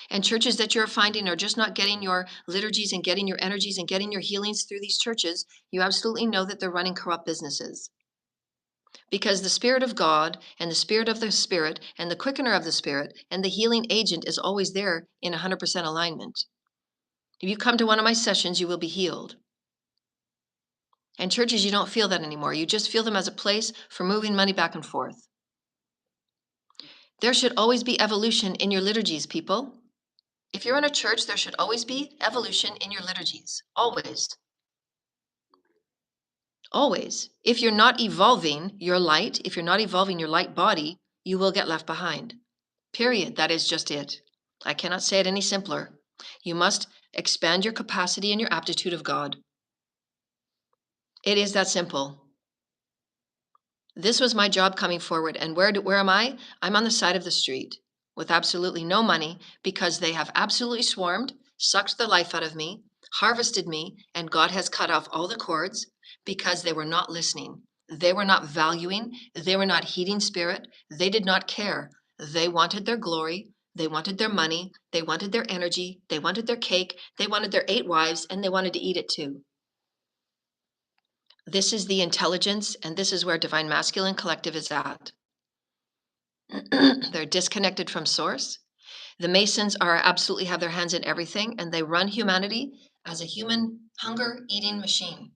and churches that you're finding are just not getting your liturgies and getting your energies and getting your healings through these churches, you absolutely know that they're running corrupt businesses. Because the Spirit of God and the Spirit of the Spirit and the quickener of the Spirit and the healing agent is always there in 100% alignment. If you come to one of my sessions, you will be healed. And churches, you don't feel that anymore. You just feel them as a place for moving money back and forth. There should always be evolution in your liturgies, people. If you're in a church, there should always be evolution in your liturgies. Always. Always. If you're not evolving your light, if you're not evolving your light body, you will get left behind. Period. That is just it. I cannot say it any simpler. You must expand your capacity and your aptitude of God. It is that simple. This was my job coming forward. And where am I? I'm on the side of the street with absolutely no money, because they have absolutely swarmed, sucked the life out of me, harvested me, and God has cut off all the cords because they were not listening. They were not valuing. They were not heeding spirit. They did not care. They wanted their glory. They wanted their money. They wanted their energy. They wanted their cake. They wanted their 8 wives, and they wanted to eat it too. This is the intelligence, and this is where Divine Masculine Collective is at. They're disconnected from source. The Masons are absolutely have their hands in everything, and they run humanity as a human hunger eating machine.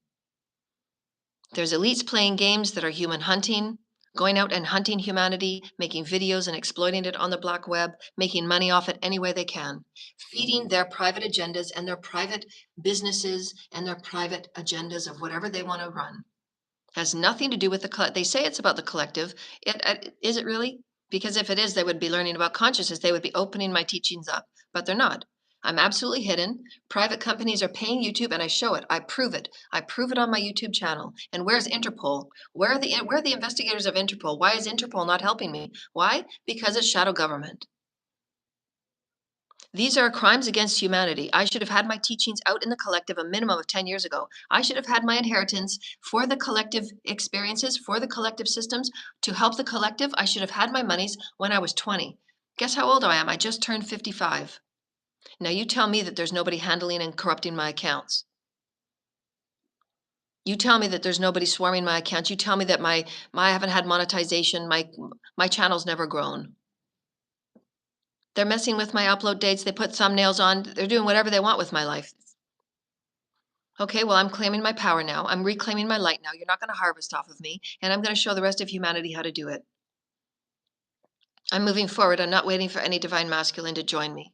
There's elites playing games that are human hunting, going out and hunting humanity, making videos and exploiting it on the black web, making money off it any way they can, feeding their private agendas and their private businesses and their private agendas of whatever they want to run. Has nothing to do with the they say it's about the collective. Is it really? Because if it is, they would be learning about consciousness. They would be opening my teachings up, but they're not. I'm absolutely hidden. Private companies are paying YouTube, and I show it. I prove it. I prove it on my YouTube channel. And where's Interpol? Where are the investigators of Interpol? Why is Interpol not helping me? Why? Because it's shadow government. These are crimes against humanity. I should have had my teachings out in the collective a minimum of 10 years ago. I should have had my inheritance for the collective experiences, for the collective systems, to help the collective. I should have had my monies when I was 20. Guess how old I am? I just turned 55. Now you tell me that there's nobody handling and corrupting my accounts. You tell me that there's nobody swarming my accounts. You tell me that I haven't had monetization. My channel's never grown. They're messing with my upload dates. They put thumbnails on. They're doing whatever they want with my life. Okay, well, I'm claiming my power now. I'm reclaiming my light now. You're not going to harvest off of me, and I'm going to show the rest of humanity how to do it. I'm moving forward. I'm not waiting for any divine masculine to join me.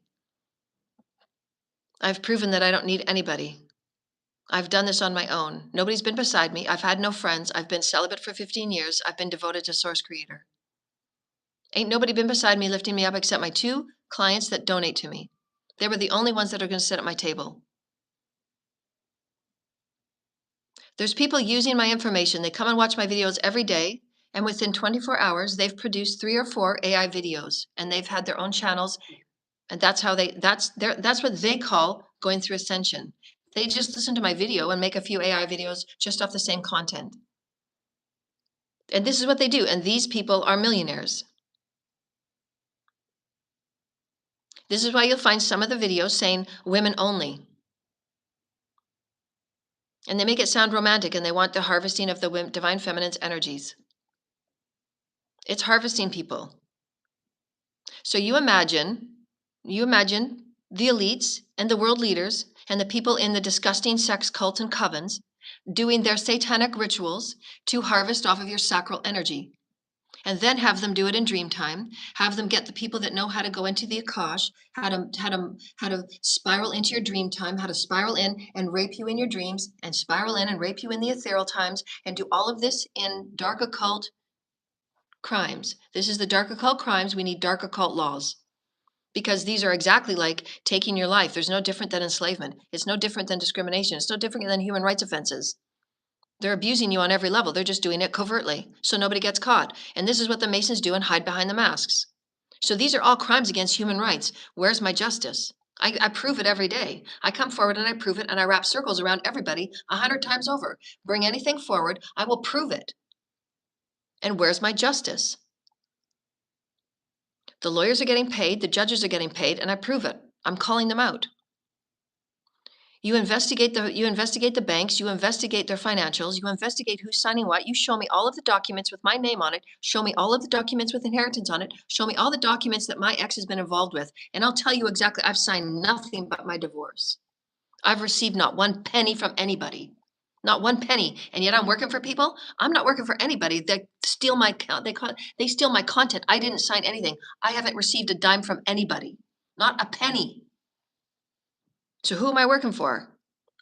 I've proven that I don't need anybody. I've done this on my own. Nobody's been beside me. I've had no friends. I've been celibate for 15 years. I've been devoted to Source Creator. Ain't nobody been beside me lifting me up except my 2 clients that donate to me. They were the only ones that are going to sit at my table. There's people using my information. They come and watch my videos every day. And within 24 hours, they've produced 3 or 4 AI videos, and they've had their own channels. And that's how that's what they call going through ascension. They just listen to my video and make a few AI videos just off the same content. And this is what they do. And these people are millionaires. This is why you'll find some of the videos saying women only. And they make it sound romantic, and they want the harvesting of the divine feminine's energies. It's harvesting people. So you imagine the elites and the world leaders and the people in the disgusting sex cults and covens doing their satanic rituals to harvest off of your sacral energy. And then have them do it in dream time, have them get the people that know how to go into the Akash, how to spiral into your dream time, how to spiral in and rape you in your dreams, and spiral in and rape you in the ethereal times, and do all of this in dark occult crimes. This is the dark occult crimes. We need dark occult laws. Because these are exactly like taking your life. There's no different than enslavement. It's no different than discrimination. It's no different than human rights offenses. They're abusing you on every level. They're just doing it covertly, so nobody gets caught. And this is what the Masons do and hide behind the masks. So these are all crimes against human rights. Where's my justice? I prove it every day. I come forward and I prove it, and I wrap circles around everybody 100 times over. Bring anything forward, I will prove it. And where's my justice? The lawyers are getting paid, the judges are getting paid, and I prove it. I'm calling them out. You investigate the banks, you investigate their financials, you investigate who's signing what, you show me all of the documents with my name on it, show me all of the documents with inheritance on it, show me all the documents that my ex has been involved with, and I'll tell you exactly, I've signed nothing but my divorce. I've received not one penny from anybody. Not one penny, and yet I'm working for people. I'm not working for anybody. They steal my they steal my content. I didn't sign anything. I haven't received a dime from anybody. Not a penny. So who am I working for?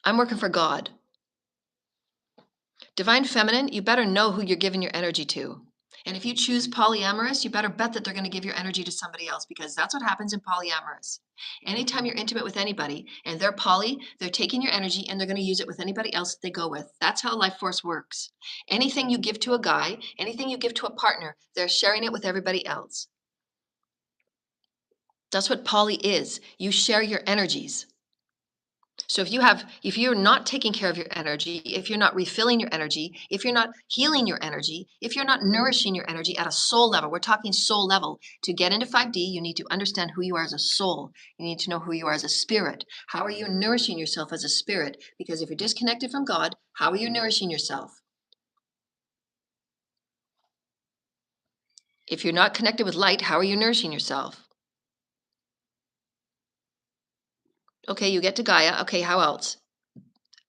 I'm working for God. Divine Feminine, you better know who you're giving your energy to. And if you choose polyamorous, you better bet that they're going to give your energy to somebody else, because that's what happens in polyamorous. Anytime you're intimate with anybody and they're poly, they're taking your energy and they're going to use it with anybody else that they go with. That's how life force works. Anything you give to a guy, anything you give to a partner, they're sharing it with everybody else. That's what poly is. You share your energies. So if you're not taking care of your energy, if you're not refilling your energy, if you're not healing your energy, if you're not nourishing your energy at a soul level, we're talking soul level. To get into 5D, you need to understand who you are as a soul. You need to know who you are as a spirit. How are you nourishing yourself as a spirit? Because if you're disconnected from God, how are you nourishing yourself? If you're not connected with light, how are you nourishing yourself? Okay, you get to Gaia. Okay, how else?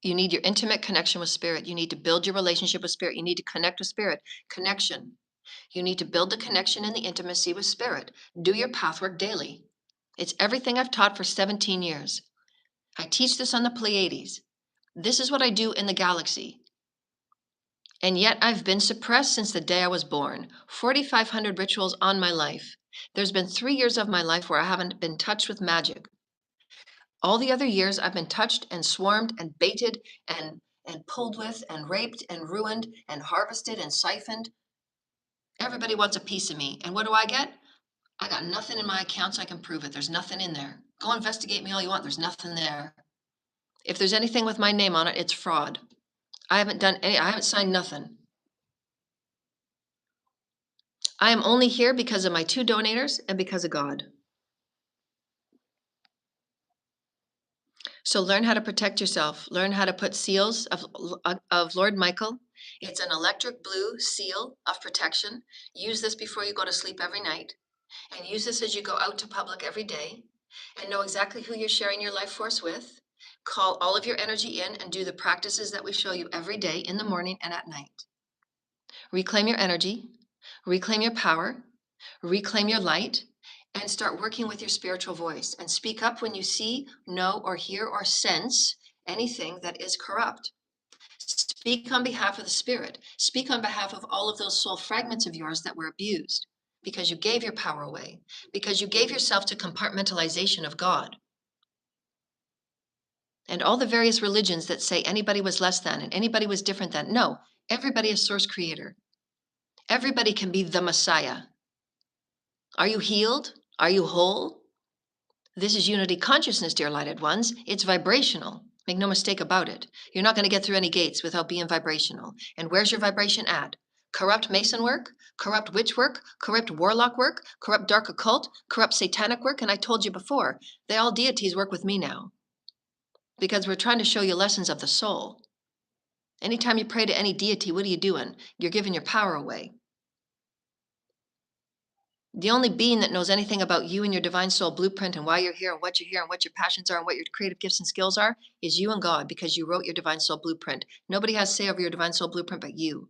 You need your intimate connection with spirit. You need to build your relationship with spirit. You need to connect with spirit. Connection. You need to build the connection and the intimacy with spirit. Do your path work daily. It's everything I've taught for 17 years. I teach this on the Pleiades. This is what I do in the galaxy. And yet I've been suppressed since the day I was born. 4,500 rituals on my life. There's been 3 years of my life where I haven't been touched with magic. All the other years I've been touched and swarmed and baited and pulled with and raped and ruined and harvested and siphoned. Everybody wants a piece of me. And what do I get? I got nothing in my accounts. I can prove it. There's nothing in there. Go investigate me all you want. There's nothing there. If there's anything with my name on it, it's fraud. I haven't signed nothing. I am only here because of my 2 donators and because of God. So learn how to protect yourself. Learn how to put seals of Lord Michael. It's an electric blue seal of protection. Use this before you go to sleep every night. And use this as you go out to public every day. And know exactly who you're sharing your life force with. Call all of your energy in and do the practices that we show you every day in the morning and at night. Reclaim your energy. Reclaim your power. Reclaim your light. And start working with your spiritual voice and speak up when you see, know, or hear or sense anything that is corrupt. Speak on behalf of the spirit. Speak on behalf of all of those soul fragments of yours that were abused because you gave your power away, because you gave yourself to compartmentalization of God. And all the various religions that say anybody was less than and anybody was different than. No, everybody is source creator. Everybody can be the Messiah. Are you healed? Are you whole? This is unity consciousness, dear lighted ones. It's vibrational. Make no mistake about it. You're not going to get through any gates without being vibrational. And where's your vibration at? Corrupt Mason work, corrupt witch work, corrupt warlock work, corrupt dark occult, corrupt satanic work. And I told you before, they all deities work with me now. Because we're trying to show you lessons of the soul. Anytime you pray to any deity, what are you doing? You're giving your power away. The only being that knows anything about you and your divine soul blueprint and why you're here and what you're here and what your passions are and what your creative gifts and skills are is you and God, because you wrote your divine soul blueprint. Nobody has say over your divine soul blueprint but you.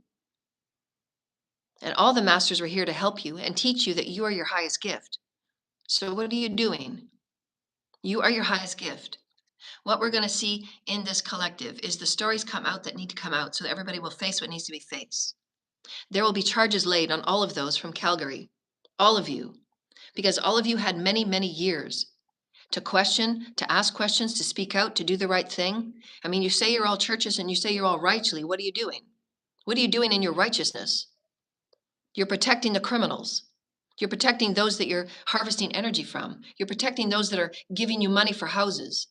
And all the masters were here to help you and teach you that you are your highest gift. So what are you doing? You are your highest gift. What we're going to see in this collective is the stories come out that need to come out so that everybody will face what needs to be faced. There will be charges laid on all of those from Calgary. All of you. Because all of you had many, many years to question, to ask questions, to speak out, to do the right thing. I mean, you say you're all churches and you say you're all righteously. What are you doing? What are you doing in your righteousness? You're protecting the criminals. You're protecting those that you're harvesting energy from. You're protecting those that are giving you money for houses.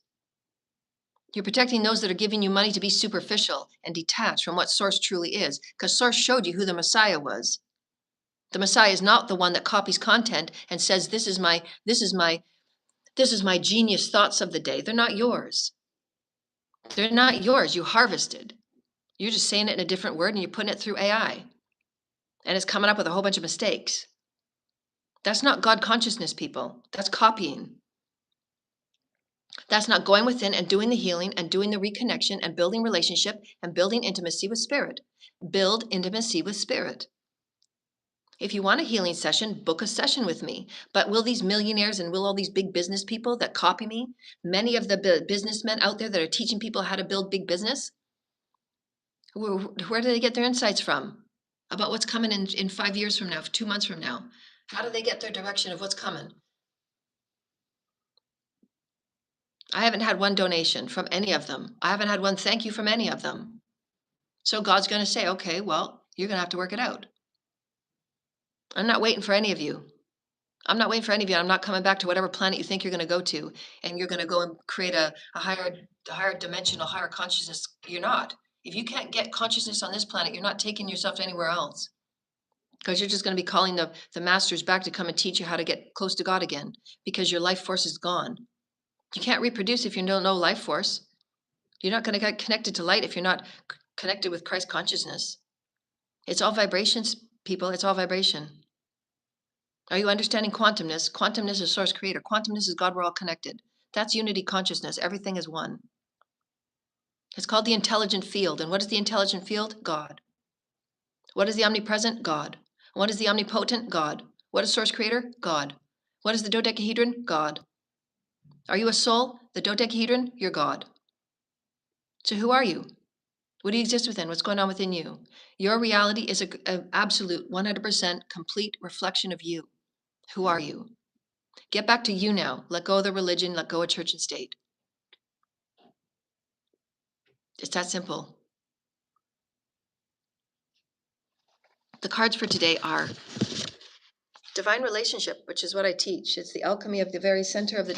You're protecting those that are giving you money to be superficial and detached from what Source truly is, because Source showed you who the Messiah was. The Messiah is not the one that copies content and says, this is my genius thoughts of the day. They're not yours. They're not yours. You harvested. You're just saying it in a different word and you're putting it through AI. And it's coming up with a whole bunch of mistakes. That's not God consciousness, people. That's copying. That's not going within and doing the healing and doing the reconnection and building relationship and building intimacy with spirit. Build intimacy with spirit. If you want a healing session, book a session with me. But will these millionaires and will all these big business people that copy me, many of the businessmen out there that are teaching people how to build big business, where do they get their insights from about what's coming in 5 years from now, 2 months from now? How do they get their direction of what's coming? I haven't had one donation from any of them. I haven't had one thank you from any of them. So God's going to say, okay, well, you're going to have to work it out. I'm not waiting for any of you. I'm not waiting for any of you. I'm not coming back to whatever planet you think you're going to go to, and you're going to go and create a higher dimensional, higher consciousness. You're not. If you can't get consciousness on this planet, you're not taking yourself to anywhere else, because you're just going to be calling the masters back to come and teach you how to get close to God again, because your life force is gone. You can't reproduce if you don't know life force. You're not going to get connected to light if you're not connected with Christ consciousness. It's all vibrations, people. It's all vibration. Are you understanding quantumness? Quantumness is source creator. Quantumness is God, we're all connected. That's unity consciousness. Everything is one. It's called the intelligent field. And what is the intelligent field? God. What is the omnipresent? God. What is the omnipotent? God. What is source creator? God. What is the dodecahedron? God. Are you a soul? The dodecahedron? You're God. So who are you? What do you exist within? What's going on within you? Your reality is an absolute 100% complete reflection of you. Who are you? Get back to you now. Let go of the religion. Let go of church and state. It's that simple. The cards for today are divine relationship, which is what I teach. It's the alchemy of the very center of the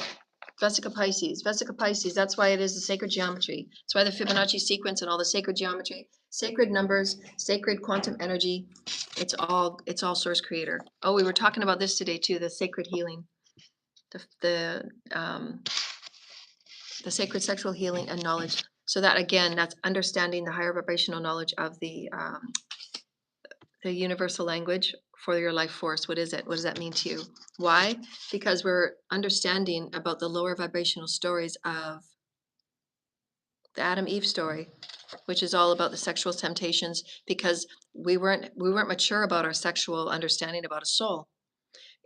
Vesica Pisces. Vesica Pisces, that's why it is the sacred geometry. That's why the Fibonacci sequence and all the sacred geometry, sacred numbers, sacred quantum energy. It's all source creator. Oh, we were talking about this today too, the sacred healing. The sacred sexual healing and knowledge. So that again, that's understanding the higher vibrational knowledge of the universal language for your life force. What is it? What does that mean to you? Why? Because we're understanding about the lower vibrational stories of the Adam Eve story, which is all about the sexual temptations, because we weren't mature about our sexual understanding about a soul.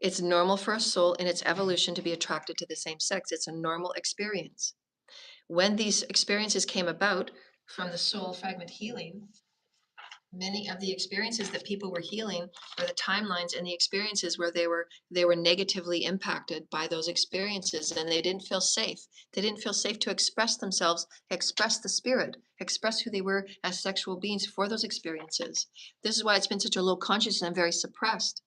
It's normal for a soul in its evolution to be attracted to the same sex. It's a normal experience. When these experiences came about from the soul fragment healing, many of the experiences that people were healing were the timelines and the experiences where they were negatively impacted by those experiences, and they didn't feel safe. They didn't feel safe to express themselves, express the spirit, express who they were as sexual beings for those experiences. This is why it's been such a low consciousness and very suppressed.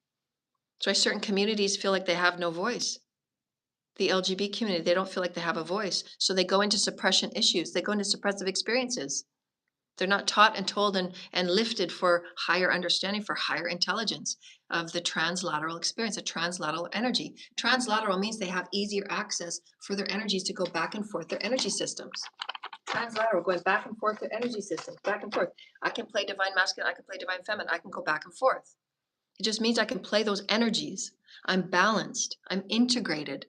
That's why certain communities feel like they have no voice. The LGBT community, they don't feel like they have a voice. So they go into suppression issues. They go into suppressive experiences. They're not taught and told and lifted for higher understanding, for higher intelligence of the translateral experience, a translateral energy. Translateral means they have easier access for their energies to go back and forth, their energy systems. Translateral, going back and forth their energy systems, back and forth. I can play divine masculine, I can play divine feminine, I can go back and forth. It just means I can play those energies. I'm balanced, I'm integrated.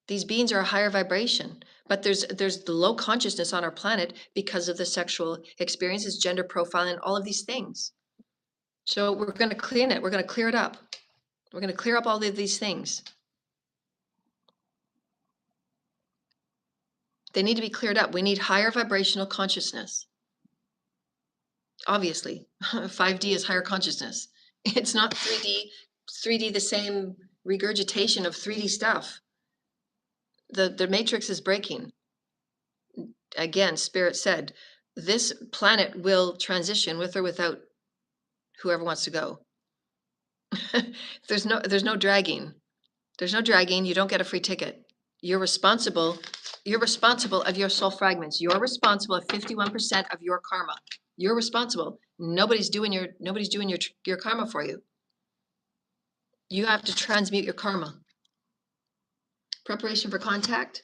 These beings are a higher vibration, but there's the low consciousness on our planet because of the sexual experiences, gender profiling, all of these things. So we're going to clean it. We're going to clear it up. We're going to clear up all of these things. They need to be cleared up. We need higher vibrational consciousness. Obviously, 5D is higher consciousness. It's not 3D. 3D, the same regurgitation of 3D stuff. The matrix is breaking. Again, Spirit said, this planet will transition with or without whoever wants to go. There's no dragging. There's no dragging. You don't get a free ticket. You're responsible of your soul fragments. You're responsible of 51% of your karma. You're responsible. Nobody's doing your karma for you. You have to transmute your karma. Preparation for contact.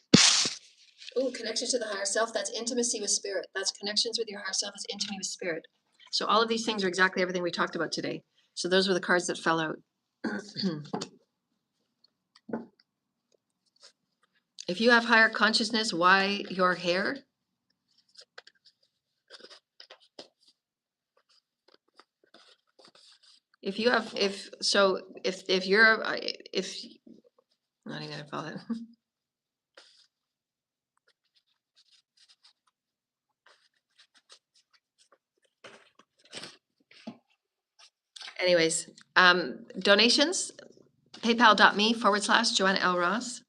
Oh, connection to the higher self. That's intimacy with spirit. That's connections with your higher self. Is intimacy with spirit. So all of these things are exactly everything we talked about today. So those were the cards that fell out. If you have higher consciousness, why your hair? If you have, if you're, if, I'm not even gonna follow it. Anyways, donations, paypal.me/Joanna L. Ross.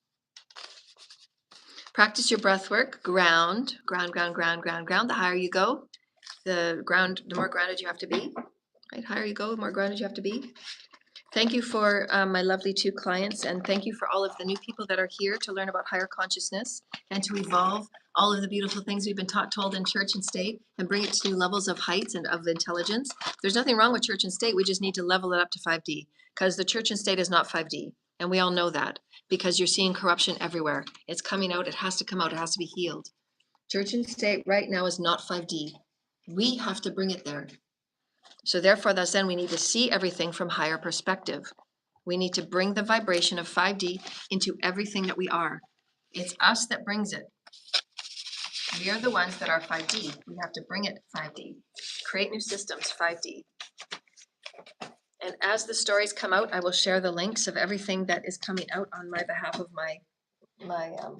Practice your breath work, ground. The higher you go, the more grounded you have to be. Right, higher you go, the more grounded you have to be. Thank you for my lovely 2 clients, and thank you for all of the new people that are here to learn about higher consciousness and to evolve all of the beautiful things we've been told in church and state and bring it to new levels of heights and of intelligence. There's nothing wrong with church and state. We just need to level it up to 5D, because the church and state is not 5D. And we all know that, because you're seeing corruption everywhere. It's coming out. It has to come out. It has to be healed. Church and state right now is not 5D. We have to bring it there. So therefore, that's then we need to see everything from higher perspective. We need to bring the vibration of 5D into everything that we are. It's us that brings it. We are the ones that are 5D. We have to bring it 5D. Create new systems, 5D. And as the stories come out, I will share the links of everything that is coming out on my behalf of my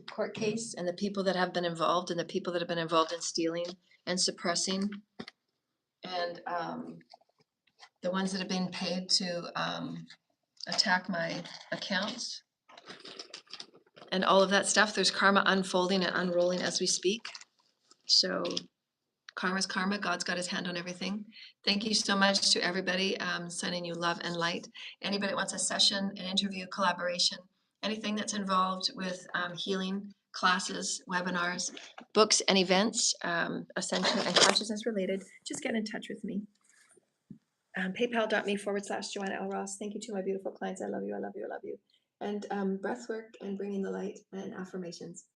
court case and the people that have been involved and the people that have been involved in stealing and suppressing and the ones that have been paid to attack my accounts and all of that stuff. There's karma unfolding and unrolling as we speak. So karma's karma. God's got his hand on everything. Thank you so much to everybody. Sending you love and light. Anybody that wants a session, an interview, collaboration, anything that's involved with healing, classes, webinars, books and events, ascension and consciousness related, just get in touch with me. PayPal.me/Joanna L. Ross. Thank you to my beautiful clients. I love you. I love you. I love you. And breath work and bringing the light and affirmations.